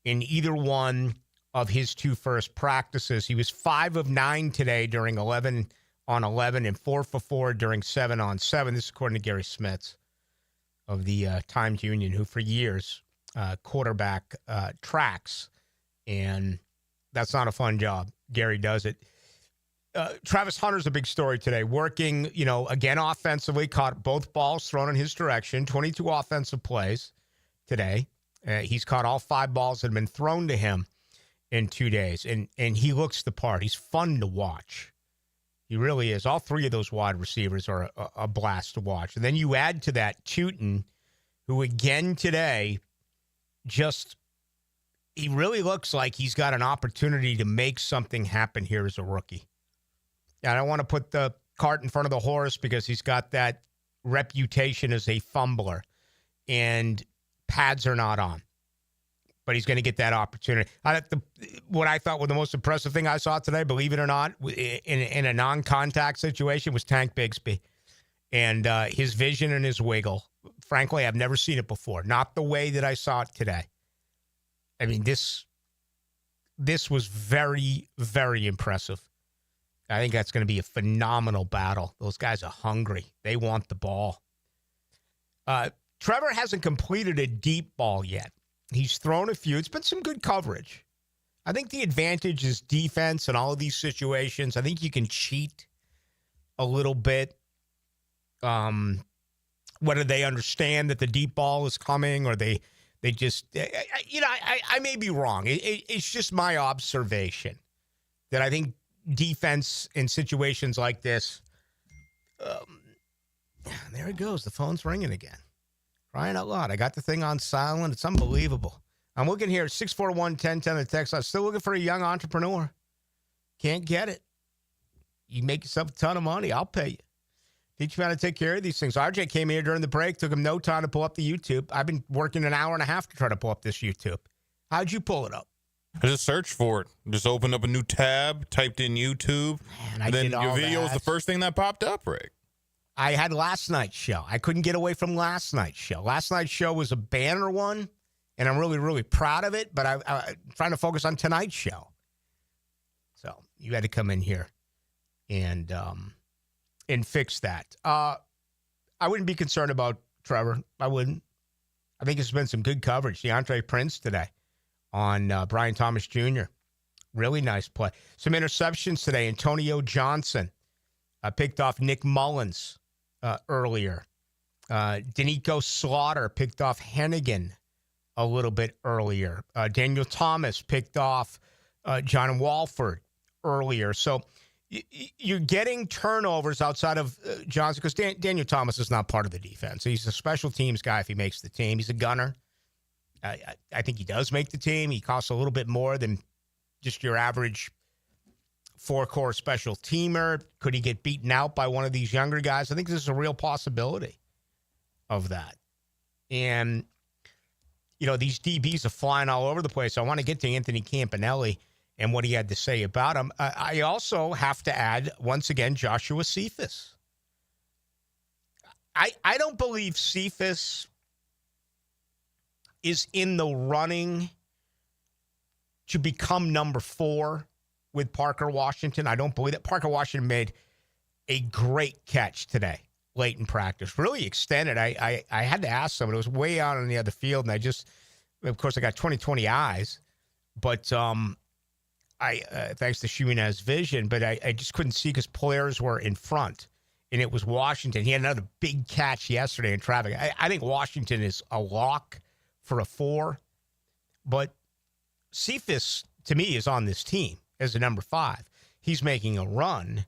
in either one of his 2 first practices. He was 5 of 9 today during 11 on 11 and 4 for 4 during 7 on 7. This is according to Gary Smits of the Times Union, who for years quarterback tracks. And that's not a fun job. Gary does it. Travis Hunter's a big story today. Working, again offensively, caught both balls thrown in his direction. 22 offensive plays today. He's caught all 5 balls that have been thrown to him in 2 days. And he looks the part. He's fun to watch. He really is. All 3 of those wide receivers are a blast to watch. And then you add to that Tootin, who again today he really looks like he's got an opportunity to make something happen here as a rookie. I don't want to put the cart in front of the horse because he's got that reputation as a fumbler, and pads are not on. But he's going to get that opportunity. What I thought was the most impressive thing I saw today, believe it or not, in a non-contact situation, was Tank Bigsby. And his vision and his wiggle, frankly, I've never seen it before. Not the way that I saw it today. I mean, this was very, very impressive. I think that's going to be a phenomenal battle. Those guys are hungry. They want the ball. Trevor hasn't completed a deep ball yet. He's thrown a few. It's been some good coverage. I think the advantage is defense in all of these situations. I think you can cheat a little bit. Whether they understand that the deep ball is coming or they just, I may be wrong. It's just my observation that I think defense in situations like this, there it goes. The phone's ringing again. Crying out loud. I got the thing on silent. It's unbelievable. I'm looking here at 641-1010 the text. I'm still looking for a young entrepreneur. Can't get it. You make yourself a ton of money. I'll pay you. Teach me how to take care of these things. RJ came here during the break. Took him no time to pull up the YouTube. I've been working an hour and a half to try to pull up this YouTube. How'd you pull it up? I just searched for it. Just opened up a new tab, typed in YouTube, and then your video was the first thing that popped up, Rick. I had last night's show. I couldn't get away from last night's show. Last night's show was a banner one, and I'm really, really proud of it, but I'm trying to focus on tonight's show. So you had to come in here and fix that. I wouldn't be concerned about Trevor. I wouldn't. I think it's been some good coverage. DeAndre Prince today on Brian Thomas Jr. Really nice play. Some interceptions today. Antonio Johnson picked off Nick Mullins earlier. Danico Slaughter picked off Hennigan a little bit earlier. Daniel Thomas picked off John Walford earlier. So you're getting turnovers outside of Johnson because Daniel Thomas is not part of the defense. He's a special teams guy if he makes the team. He's a gunner. I think he does make the team. He costs a little bit more than just your average four-core special teamer. Could he get beaten out by one of these younger guys? I think there's a real possibility of that. And, these DBs are flying all over the place. I want to get to Anthony Campanelli and what he had to say about him. I also have to add, once again, Joshua Cephas. I don't believe Cephas is in the running to become number 4 with Parker Washington. I don't believe that. Parker Washington made a great catch today, late in practice. Really extended. I had to ask someone. It was way out on the other field, and I got 20/20 eyes. But thanks to Shuminez's vision, but I just couldn't see because players were in front, and it was Washington. He had another big catch yesterday in traffic. I think Washington is a lock for a 4, but Cephas, to me, is on this team as a number 5. He's making a run.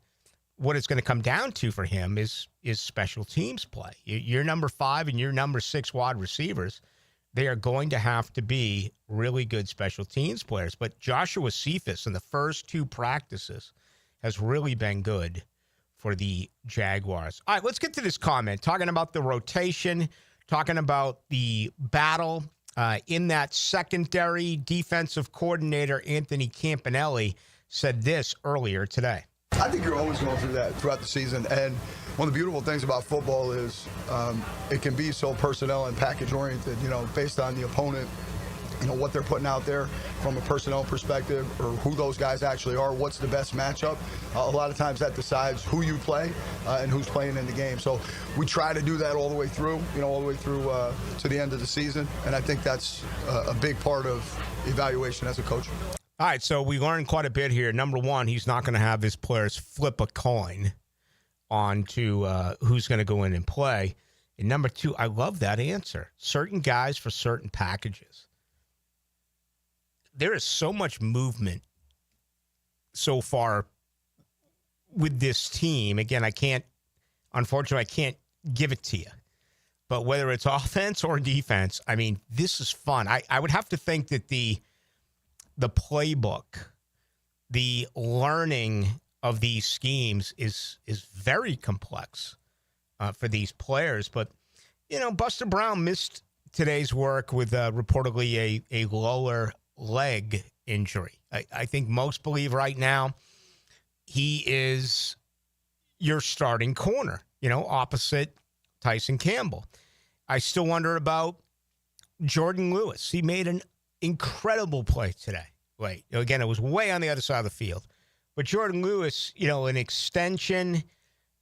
What it's going to come down to for him is special teams play. Your number 5 and your number 6 wide receivers, they are going to have to be really good special teams players. But Joshua Cephas in the first 2 practices has really been good for the Jaguars. All right, let's get to this comment. Talking about the rotation, talking about the battle in that secondary. Defensive coordinator Anthony Campanelli said this earlier today. I think you're always going through that throughout the season. And one of the beautiful things about football is it can be so personnel and package oriented, based on the opponent, what they're putting out there from a personnel perspective or who those guys actually are, what's the best matchup. A lot of times that decides who you play and who's playing in the game. So we try to do that all the way through, to the end of the season. And I think that's a big part of evaluation as a coach. All right, so we learned quite a bit here. Number 1, he's not going to have his players flip a coin on to who's going to go in and play. And number 2, I love that answer. Certain guys for certain packages. There is so much movement so far with this team. Again, unfortunately, I can't give it to you. But whether it's offense or defense, I mean, this is fun. I would have to think that the playbook, the learning of these schemes is very complex for these players. But, Buster Brown missed today's work with reportedly a lower leg injury. I think most believe right now he is your starting corner. opposite Tyson Campbell. I still wonder about Jordan Lewis. He made an incredible play today. Again, it was way on the other side of the field. But Jordan Lewis, an extension,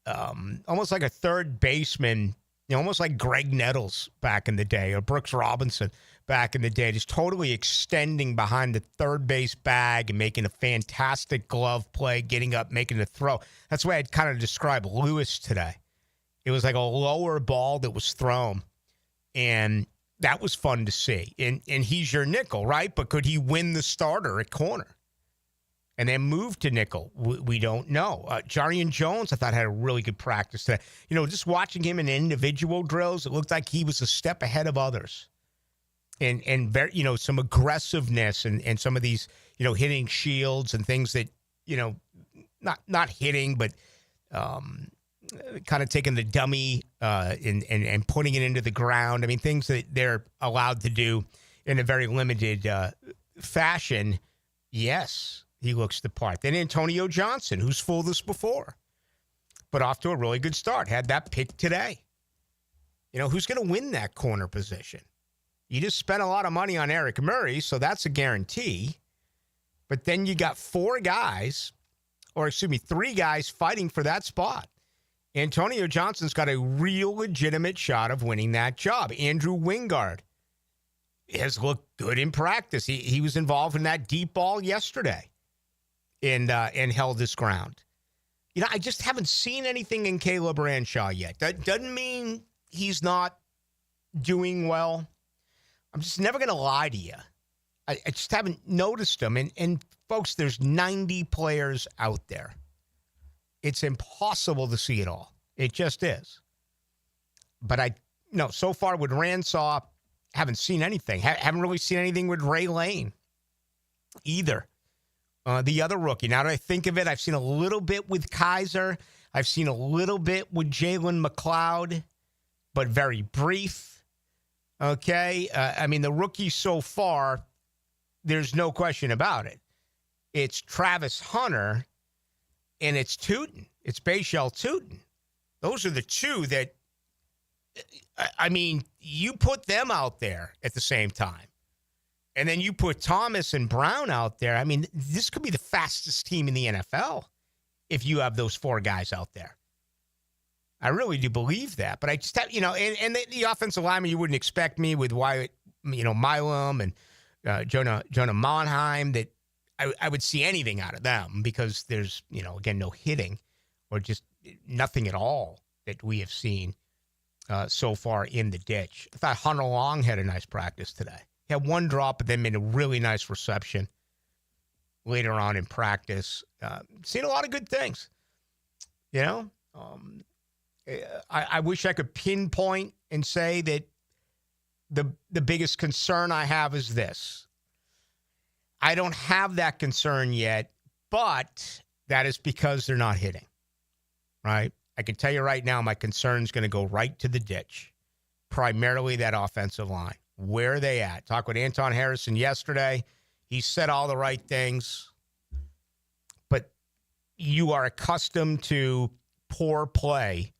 almost like a third baseman, almost like Greg Nettles back in the day, or Brooks Robinson back in the day, just totally extending behind the third base bag and making a fantastic glove play, getting up, making a throw. That's the way I'd kind of describe Lewis today. It was like a lower ball that was thrown, and that was fun to see. And he's your nickel, right? But could he win the starter at corner and then move to nickel? We don't know. Jarian Jones, I thought, had a really good practice today. Just watching him in individual drills, it looked like he was a step ahead of others. And very, some aggressiveness and some of these, hitting shields and things that, not hitting, but kind of taking the dummy and putting it into the ground. I mean, things that they're allowed to do in a very limited fashion. Yes, he looks the part. Then Antonio Johnson, who's fooled us before, but off to a really good start. Had that pick today. Who's going to win that corner position? You just spent a lot of money on Eric Murray, so that's a guarantee. But then you got three guys fighting for that spot. Antonio Johnson's got a real legitimate shot of winning that job. Andrew Wingard has looked good in practice. He was involved in that deep ball yesterday and held his ground. I just haven't seen anything in Caleb Ranshaw yet. That doesn't mean he's not doing well. I'm just never going to lie to you. I just haven't noticed him. And folks, there's 90 players out there. It's impossible to see it all. It just is. But so far with Ranshaw, haven't seen anything. Haven't really seen anything with Ray Lane either. The other rookie. Now that I think of it, I've seen a little bit with Kaiser. I've seen a little bit with Jalen McLeod, but very brief. Okay? The rookies so far, there's no question about it. It's Travis Hunter and it's Tootin. It's Bashal Tootin. Those are the two that, you put them out there at the same time. And then you put Thomas and Brown out there. This could be the fastest team in the NFL if you have those four guys out there. I really do believe that. But I just have, and the offensive lineman, you wouldn't expect me with Wyatt, Milam and Jonah Monheim, that I would see anything out of them because there's, again, no hitting or just nothing at all that we have seen so far in the ditch. I thought Hunter Long had a nice practice today. He had one drop, but then made a really nice reception later on in practice. Seen a lot of good things, I wish I could pinpoint and say that the biggest concern I have is this. I don't have that concern yet, but that is because they're not hitting, right? I can tell you right now, my concern is going to go right to the ditch, primarily that offensive line. Where are they at? Talked with Anton Harrison yesterday. He said all the right things, but you are accustomed to poor play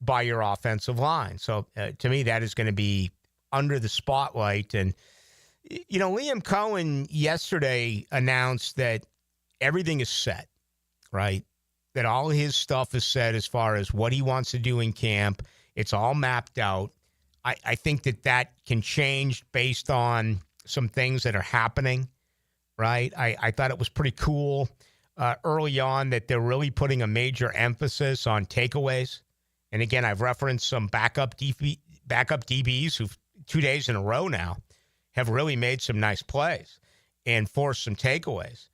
by your offensive line. So to me, that is going to be under the spotlight. And, Liam Cohen yesterday announced that everything is set, right? That all his stuff is set as far as what he wants to do in camp. It's all mapped out. I think that can change based on some things that are happening, right? I thought it was pretty cool early on that they're really putting a major emphasis on takeaways. And again, I've referenced some backup DBs who 2 days in a row now have really made some nice plays and forced some takeaways.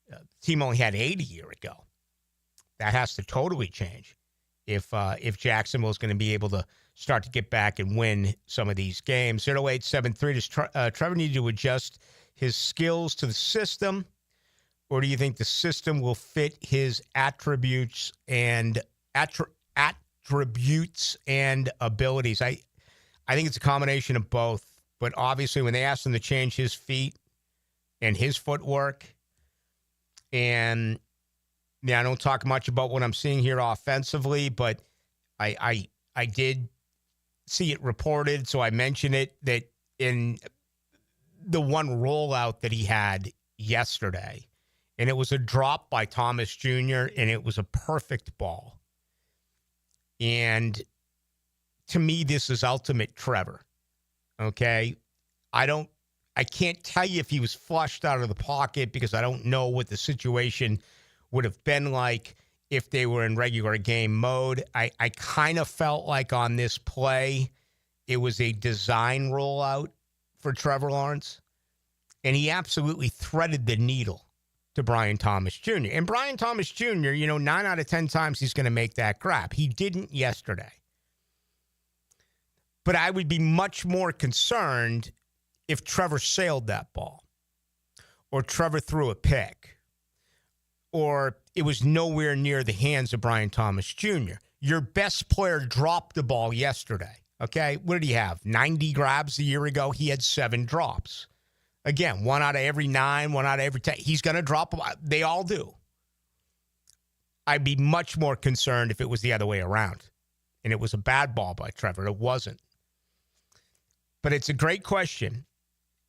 The team only had 8 a year ago. That has to totally change if Jacksonville is going to be able to start to get back and win some of these games. 0873, does Trevor need to adjust his skills to the system, or do you think the system will fit his attributes and abilities? I think it's a combination of both. But obviously, when they asked him to change his feet and his footwork, and I don't talk much about what I'm seeing here offensively, but I did see it reported, so I mentioned it, that in the one rollout that he had yesterday, and it was a drop by Thomas Jr., and it was a perfect ball. And to me, this is ultimate Trevor. Okay? I can't tell you if he was flushed out of the pocket because I don't know what the situation would have been like if they were in regular game mode. I kind of felt like on this play, it was a design rollout for Trevor Lawrence, and he absolutely threaded the needle to Brian Thomas Jr. And Brian Thomas Jr., 9 out of 10 times he's going to make that grab. He didn't yesterday. But I would be much more concerned if Trevor sailed that ball, or Trevor threw a pick, or it was nowhere near the hands of Brian Thomas Jr. Your best player dropped the ball yesterday, okay? What did he have? 90 grabs a year ago. He had 7 drops. Again, 1 out of every 9, 1 out of every 10. He's going to drop. They all do. I'd be much more concerned if it was the other way around, and it was a bad ball by Trevor. It wasn't. But it's a great question,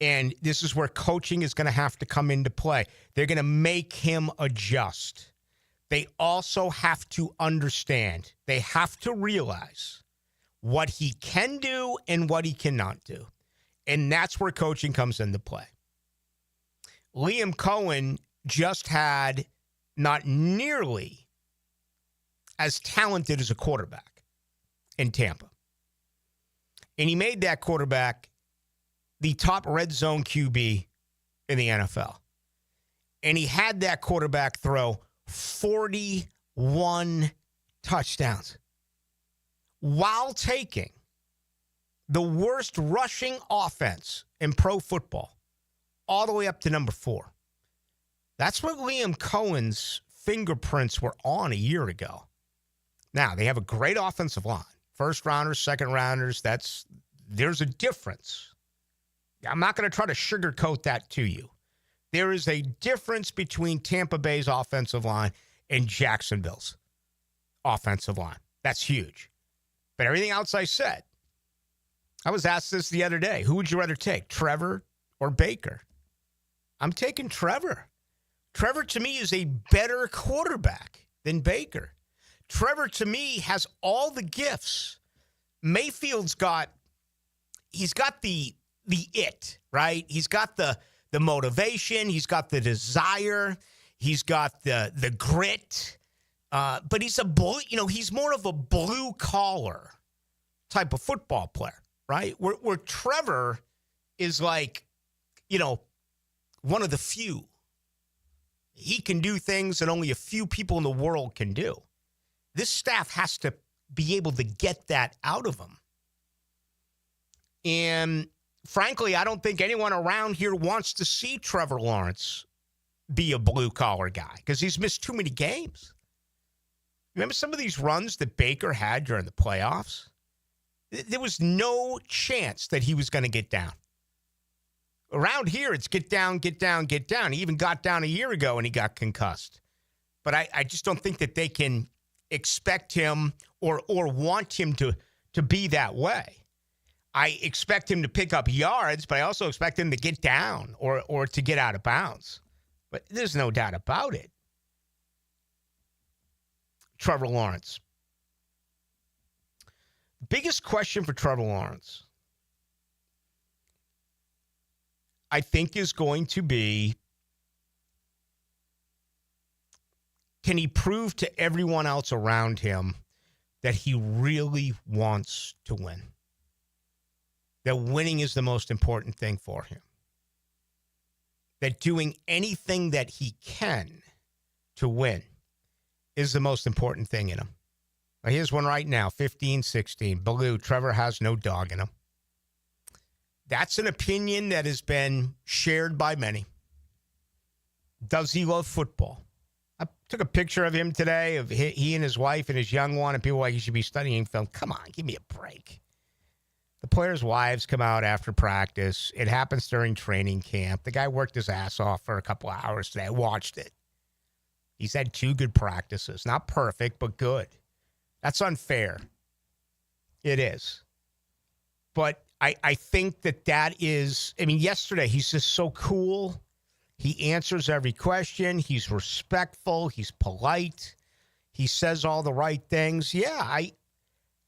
and this is where coaching is going to have to come into play. They're going to make him adjust. They also have to understand. They have to realize what he can do and what he cannot do. And that's where coaching comes into play. Liam Cohen just had not nearly as talented as a quarterback in Tampa. And he made that quarterback the top red zone QB in the NFL. And he had that quarterback throw 41 touchdowns while taking the worst rushing offense in pro football all the way up to number 4. That's what Liam Cohen's fingerprints were on a year ago. Now, they have a great offensive line. First rounders, second rounders, there's a difference. I'm not going to try to sugarcoat that to you. There is a difference between Tampa Bay's offensive line and Jacksonville's offensive line. That's huge. But everything else I said, I was asked this the other day. Who would you rather take, Trevor or Baker? I'm taking Trevor. Trevor, to me, is a better quarterback than Baker. Trevor, to me, has all the gifts. Mayfield's got the it, right? He's got the motivation. He's got the desire. He's got the grit. But he's he's more of a blue collar type of football player, right? Where Trevor is like, one of the few. He can do things that only a few people in the world can do. This staff has to be able to get that out of him. And frankly, I don't think anyone around here wants to see Trevor Lawrence be a blue-collar guy because he's missed too many games. Remember some of these runs that Baker had during the playoffs? There was no chance that he was going to get down. Around here, it's get down, get down, get down. He even got down a year ago and he got concussed. But I just don't think that they can expect him or want him to be that way. I expect him to pick up yards, but I also expect him to get down or to get out of bounds. But there's no doubt about it. Trevor Lawrence. Biggest question for Trevor Lawrence, I think, is going to be, can he prove to everyone else around him that he really wants to win? That winning is the most important thing for him. That doing anything that he can to win is the most important thing in him. Now, here's one right now, 15-16. Ballou, Trevor has no dog in him. That's an opinion that has been shared by many. Does he love football? I took a picture of him today of he and his wife and his young one, and people were like, he should be studying film. Come on, give me a break. The players' wives come out after practice. It happens during training camp. The guy worked his ass off for a couple of hours today. I watched it. He's had 2 good practices. Not perfect, but good. That's unfair. It is. But I think that is, I mean, yesterday he's just so cool. He answers every question. He's respectful. He's polite. He says all the right things. Yeah,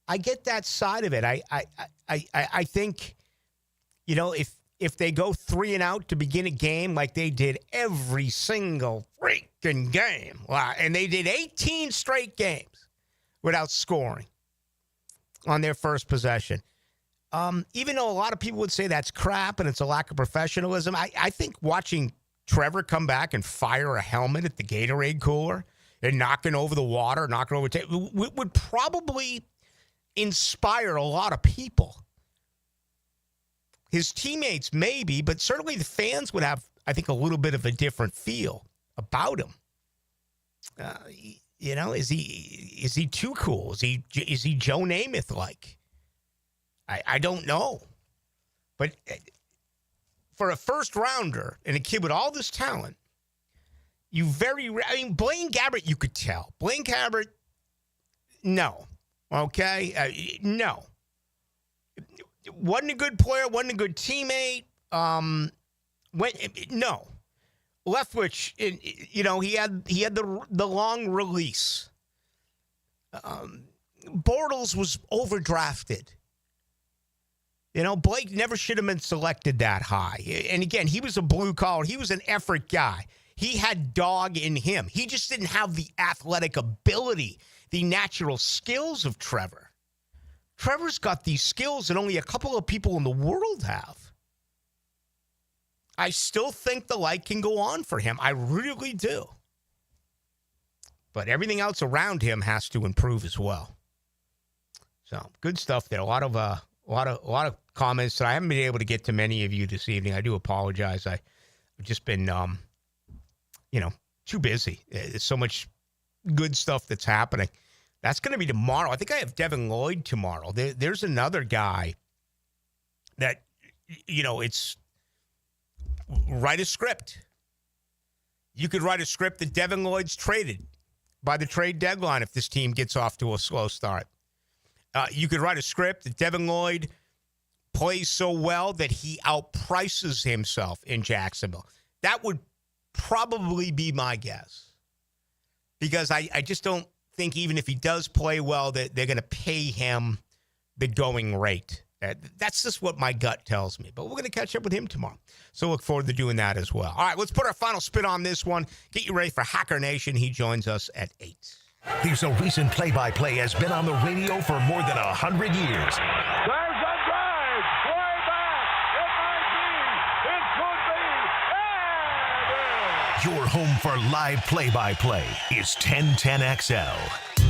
I get that side of it. I think, you know, if they go 3-and-out to begin a game like they did every single freaking game, and they did 18 straight games without scoring on their first possession, even though a lot of people would say that's crap and it's a lack of professionalism, I think watching Trevor come back and fire a helmet at the Gatorade cooler and knocking over the water, knocking over would probably inspire a lot of people. His teammates maybe, but certainly the fans would have, I think, a little bit of a different feel about him. You know, is he too cool? Is he Joe Namath like? I don't know. But for a first rounder and a kid with all this talent, Blaine Gabbert, you could tell. Blaine Gabbert, no. Okay? No. Wasn't a good player, wasn't a good teammate. No. Leftwich, you know, he had the long release. Bortles was overdrafted. You know, Blake never should have been selected that high. And again, he was a blue collar. He was an effort guy. He had dog in him. He just didn't have the athletic ability, the natural skills of Trevor. Trevor's got these skills that only a couple of people in the world have. I still think the light can go on for him. I really do. But everything else around him has to improve as well. So good stuff there. A lot of comments. I haven't been able to get to many of you this evening. I do apologize. I've just been, too busy. There's so much good stuff that's happening. That's going to be tomorrow. I think I have Devin Lloyd tomorrow. There's another guy that, it's write a script. You could write a script that Devin Lloyd's traded by the trade deadline if this team gets off to a slow start. You could write a script that Devin Lloyd plays so well that he outprices himself in Jacksonville. That would probably be my guess. Because I just don't think even if he does play well that they're going to pay him the going rate. That's just what my gut tells me. But we're going to catch up with him tomorrow. So look forward to doing that as well. All right, let's put our final spin on this one. Get you ready for Hacker Nation. He joins us at 8. He's a recent play-by-play, has been on the radio for more than 100 years. There's a drive. Way back. It might be. It could be. And Your home for live play-by-play is 1010XL.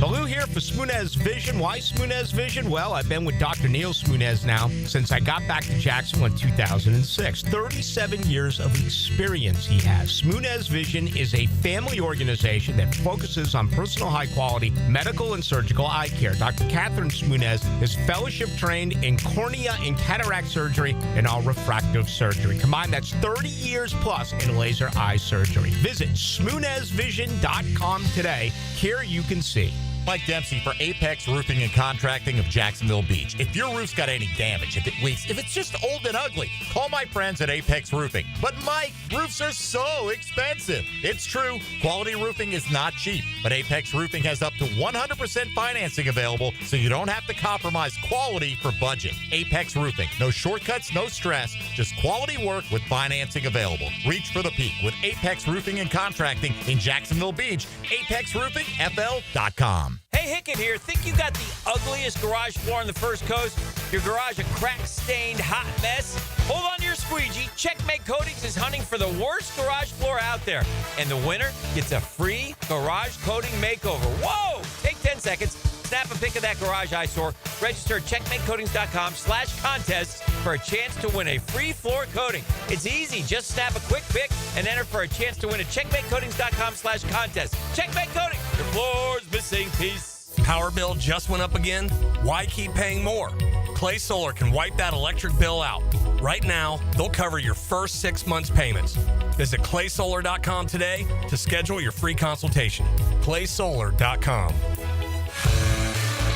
Ballou here for Smoonez Vision. Why Smoonez Vision? Well, I've been with Dr. Neil Smoonez now since I got back to Jacksonville in 2006. 37 years of experience he has. Smoonez Vision is a family organization that focuses on personal high-quality medical and surgical eye care. Dr. Catherine Smoonez is fellowship trained in cornea and cataract surgery and all refractive surgery. Combined, that's 30 years plus in laser eye surgery. Visit SmoonezVision.com today. Here you can see. Mike Dempsey for Apex Roofing and Contracting of Jacksonville Beach. If your roof's got any damage, if it leaks, if it's just old and ugly, call my friends at Apex Roofing. But Mike, roofs are so expensive. It's true, quality roofing is not cheap, but Apex Roofing has up to 100% financing available, so you don't have to compromise quality for budget. Apex Roofing, no shortcuts, no stress, just quality work with financing available. Reach for the peak with Apex Roofing and Contracting in Jacksonville Beach. ApexRoofingFL.com. Hey, Hicken here. Think you got the ugliest garage floor on the First Coast? Your garage a crack-stained, hot mess? Hold on to your squeegee. Checkmate Coatings is hunting for the worst garage floor out there. And the winner gets a free garage coating makeover. Whoa! Take 10 seconds. Snap a pic of that garage eyesore. Register at checkmatecoatings.com/contests for a chance to win a free floor coating. It's easy. Just snap a quick pic and enter for a chance to win at checkmatecoatings.com/contest. Checkmate Coatings, your floor's missing piece. Power bill just went up again? Why keep paying more? Clay Solar can wipe that electric bill out. Right now, they'll cover your first 6 months' payments. Visit claysolar.com today to schedule your free consultation. claysolar.com.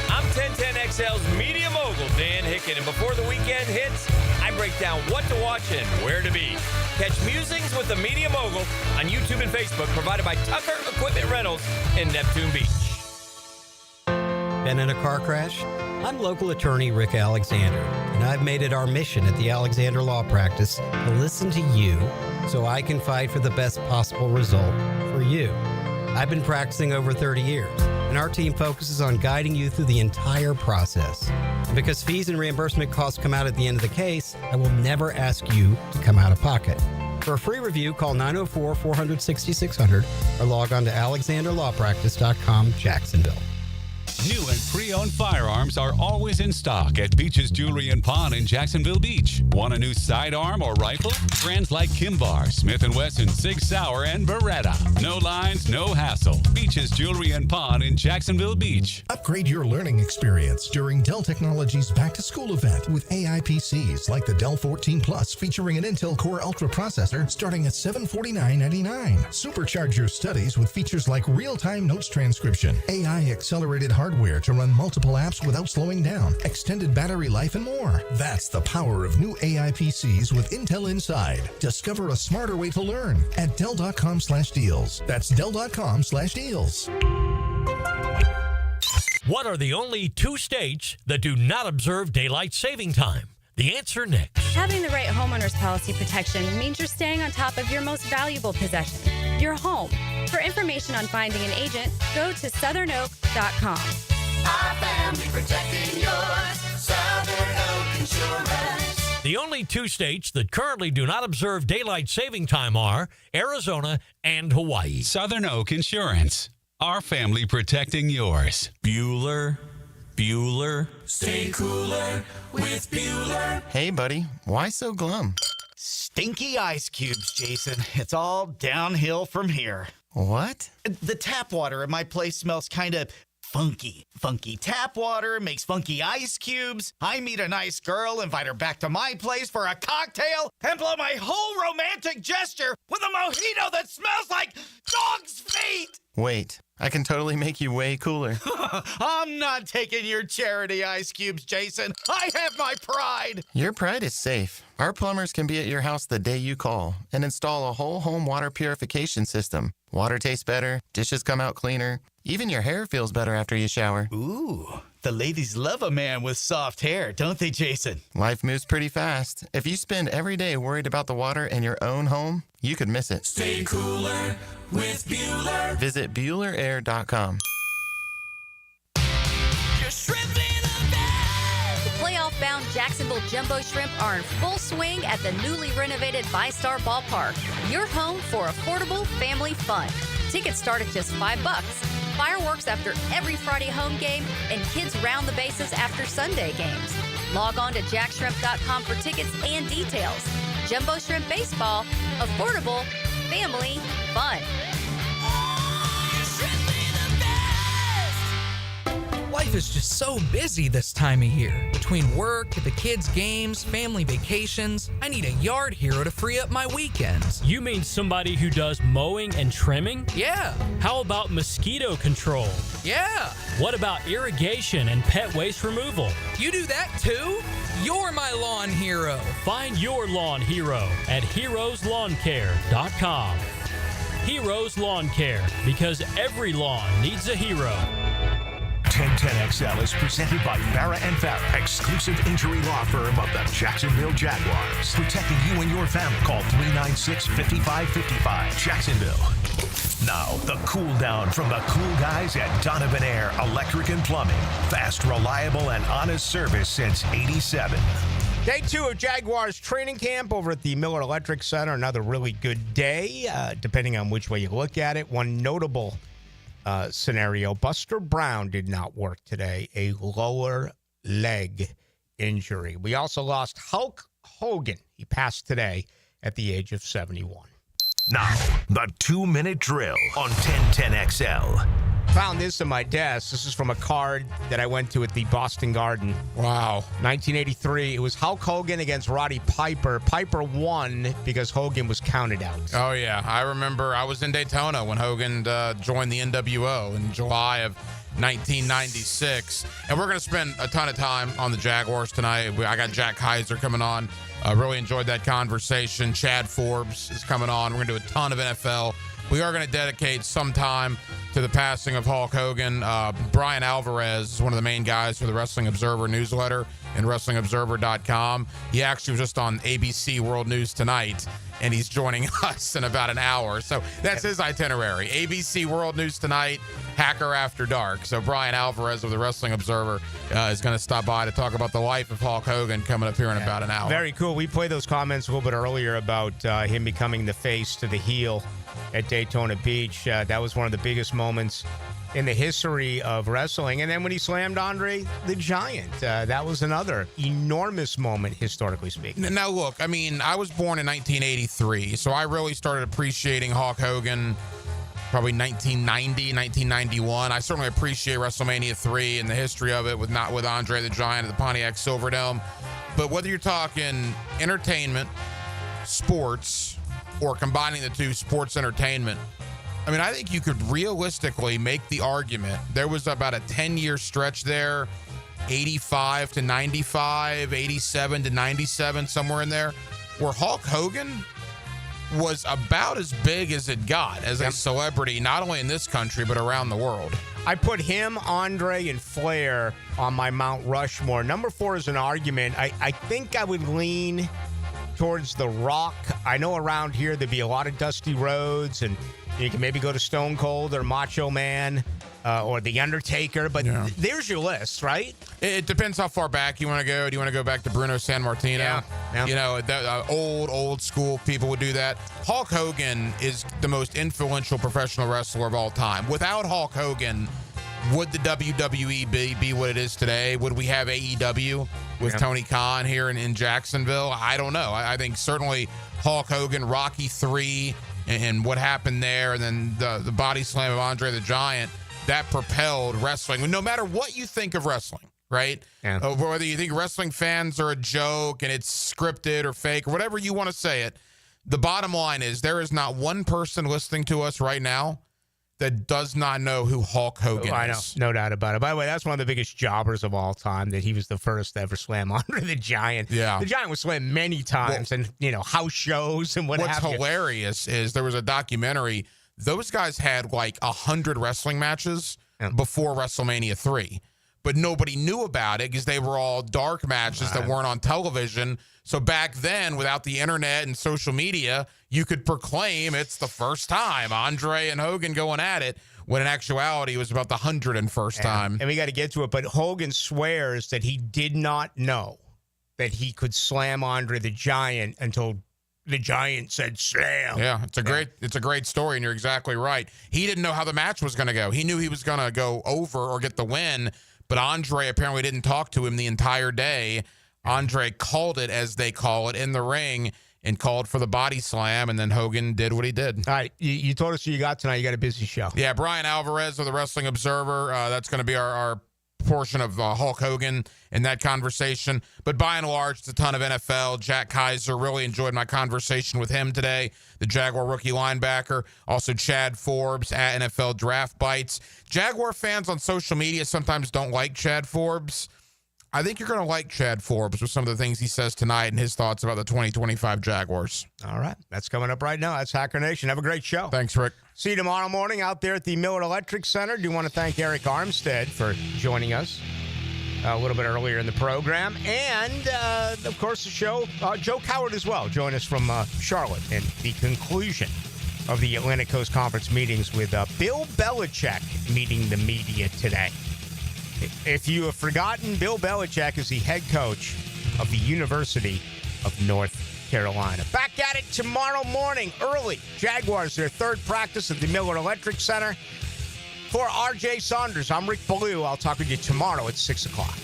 I'm 1010XL's Media Mogul, Dan Hicken. And before the weekend hits, I break down what to watch and where to be. Catch Musings with the Media Mogul on YouTube and Facebook, provided by Tucker Equipment Rentals in Neptune Beach. Been in a car crash? I'm local attorney Rick Alexander, and I've made it our mission at the Alexander Law Practice to listen to you so I can fight for the best possible result for you. I've been practicing over 30 years, and our team focuses on guiding you through the entire process. And because fees and reimbursement costs come out at the end of the case, I will never ask you to come out of pocket. For a free review, call 904-400-6600 or log on to alexanderlawpractice.com, Jacksonville. New and pre-owned firearms are always in stock at Beach's Jewelry and Pawn in Jacksonville Beach. Want a new sidearm or rifle? Brands like Kimbar, Smith & Wesson, Sig Sauer, and Beretta. No lines, no hassle. Beach's Jewelry and Pawn in Jacksonville Beach. Upgrade your learning experience during Dell Technologies Back to School event with AI PCs like the Dell 14 Plus featuring an Intel Core Ultra processor starting at $749.99. Supercharge your studies with features like real-time notes transcription, AI accelerated hardware to run multiple apps without slowing down, extended battery life, and more. That's the power of new AI PCs with Intel inside. Discover a smarter way to learn at Dell.com/deals. That's Dell.com/deals. What are the only 2 states that do not observe daylight saving time? The answer next. Having the right homeowner's policy protection means you're staying on top of your most valuable possession, your home. For information on finding an agent, go to southernoak.com. Our family protecting yours. Southern Oak Insurance. The only 2 states that currently do not observe daylight saving time are Arizona and Hawaii. Southern Oak Insurance. Our family protecting yours. Bueller. Stay cooler with Bueller. Hey, buddy. Why so glum? Stinky ice cubes, Jason. It's all downhill from here. What? The tap water at my place smells kind of funky. Funky tap water makes funky ice cubes. I meet a nice girl, invite her back to my place for a cocktail, and blow my whole romantic gesture with a mojito that smells like dog's feet. Wait, I can totally make you way cooler. I'm not taking your charity ice cubes, Jason. I have my pride. Your pride is safe. Our plumbers can be at your house the day you call and install a whole home water purification system. Water tastes better, dishes come out cleaner, even your hair feels better after you shower. Ooh, the ladies love a man with soft hair, don't they, Jason? Life moves pretty fast. If you spend every day worried about the water in your own home, you could miss it. Stay cooler with Bueller. Visit BuellerAir.com. Playoff-bound Jacksonville Jumbo Shrimp are in full swing at the newly renovated VyStar Ballpark. Your home for affordable family fun. Tickets start at just $5. Fireworks after every Friday home game, and kids round the bases after Sunday games. Log on to jackshrimp.com for tickets and details. Jumbo Shrimp Baseball, affordable family fun. Life is just so busy this time of year. Between work, the kids' games, family vacations, I need a yard hero to free up my weekends. You mean somebody who does mowing and trimming? Yeah. How about mosquito control? Yeah. What about irrigation and pet waste removal? You do that too? You're my lawn hero. Find your lawn hero at heroeslawncare.com. Heroes Lawn Care, because every lawn needs a hero. 1010XL is presented by Farah & Farah, exclusive injury law firm of the Jacksonville Jaguars. Protecting you and your family. Call 396-5555. Jacksonville. Now, the cool down from the cool guys at Donovan Air Electric and Plumbing. Fast, reliable, and honest service since '87. Day 2 of Jaguars training camp over at the Miller Electric Center. Another really good day, depending on which way you look at it. One notable scenario, Buster Brown did not work today, a lower leg injury. We also lost Hulk Hogan. He passed today at the age of 71. Now, the 2-minute drill on 1010XL. Found this in my desk. This is from a card that I went to at the Boston Garden. Wow. 1983. It was Hulk Hogan against Roddy Piper. Piper won because Hogan was counted out. Oh, yeah. I remember I was in Daytona when Hogan joined the NWO in July of 1996. And we're going to spend a ton of time on the Jaguars tonight. I got Jack Kaiser coming on. Really enjoyed that conversation. Chad Forbes is coming on. We're going to do a ton of NFL. We are going to dedicate some time to the passing of Hulk Hogan. Brian Alvarez is one of the main guys for the Wrestling Observer newsletter and WrestlingObserver.com. He actually was just on ABC World News Tonight, and he's joining us in about an hour. So that's his itinerary. ABC World News Tonight, Hacker After Dark. So Brian Alvarez of the Wrestling Observer is going to stop by to talk about the life of Hulk Hogan coming up here in about an hour. Very cool. We played those comments a little bit earlier about him becoming the face to the heel at Daytona Beach. That was one of the biggest moments in the history of wrestling. And then when he slammed Andre the Giant, that was another enormous moment, historically speaking. Now, look, I mean, I was born in 1983, so I really started appreciating Hulk Hogan probably 1990, 1991. I certainly appreciate WrestleMania 3 and the history of it with Andre the Giant at the Pontiac Silverdome. But whether you're talking entertainment, sports, or combining the two, sports entertainment, I mean, I think you could realistically make the argument there was about a 10-year stretch there, 85 to 95, 87 to 97, somewhere in there, where Hulk Hogan was about as big as it got as a celebrity, not only in this country, but around the world. I put him, Andre, and Flair on my Mount Rushmore. Number 4 is an argument. I think I would lean towards The Rock. I know around here there'd be a lot of dusty roads, and you can maybe go to Stone Cold or Macho Man or The Undertaker, but there's your list, right? It depends how far back you want to go. Do you want to go back to Bruno Sammartino? Yeah. You know, old school people would do that. Hulk Hogan is the most influential professional wrestler of all time. Without Hulk Hogan, would the WWE be what it is today? Would we have AEW with Tony Khan here in Jacksonville? I don't know. I think certainly Hulk Hogan, Rocky III, and what happened there, and then the body slam of Andre the Giant, that propelled wrestling. No matter what you think of wrestling, right? Yeah. Whether you think wrestling fans are a joke and it's scripted or fake or whatever you want to say it, the bottom line is there is not one person listening to us right now that does not know who Hulk Hogan is. I know, no doubt about it. By the way, that's one of the biggest jobbers of all time, that he was the first to ever slam Andre the Giant. Yeah. The Giant was slammed many times, and, house shows and what's hilarious is there was a documentary. Those guys had like 100 wrestling matches before WrestleMania 3. But nobody knew about it because they were all dark matches that weren't on television. So back then, without the internet and social media, you could proclaim it's the first time Andre and Hogan going at it, when in actuality it was about the 101st time. And we got to get to it, but Hogan swears that he did not know that he could slam Andre the Giant until the Giant said slam. Yeah, it's a great story, and you're exactly right. He didn't know how the match was going to go. He knew he was going to go over or get the win, but Andre apparently didn't talk to him the entire day. Andre called it, as they call it, in the ring and called for the body slam, and then Hogan did what he did. All right, you told us who you got tonight. You got a busy show. Yeah, Brian Alvarez of the Wrestling Observer. That's going to be our portion of Hulk Hogan in that conversation. But by and large, it's a ton of NFL. Jack Kaiser, really enjoyed my conversation with him today, the Jaguar rookie linebacker. Also Chad Forbes at NFL Draft Bites. Jaguar fans on social media sometimes don't like Chad Forbes. I think you're going to like Chad Forbes with some of the things he says tonight and his thoughts about the 2025 Jaguars. All right. That's coming up right now. That's Hacker Nation. Have a great show. Thanks, Rick. See you tomorrow morning out there at the Miller Electric Center. Do want to thank Arik Armstead for joining us a little bit earlier in the program. And, of course, the show, Joe Coward as well. Join us from Charlotte and the conclusion of the Atlantic Coast Conference meetings with Bill Belichick meeting the media today. If you have forgotten, Bill Belichick is the head coach of the University of North Carolina. Back at it tomorrow morning, early. Jaguars, their third practice at the Miller Electric Center. For R.J. Saunders, I'm Rick Ballou. I'll talk with you tomorrow at 6 o'clock.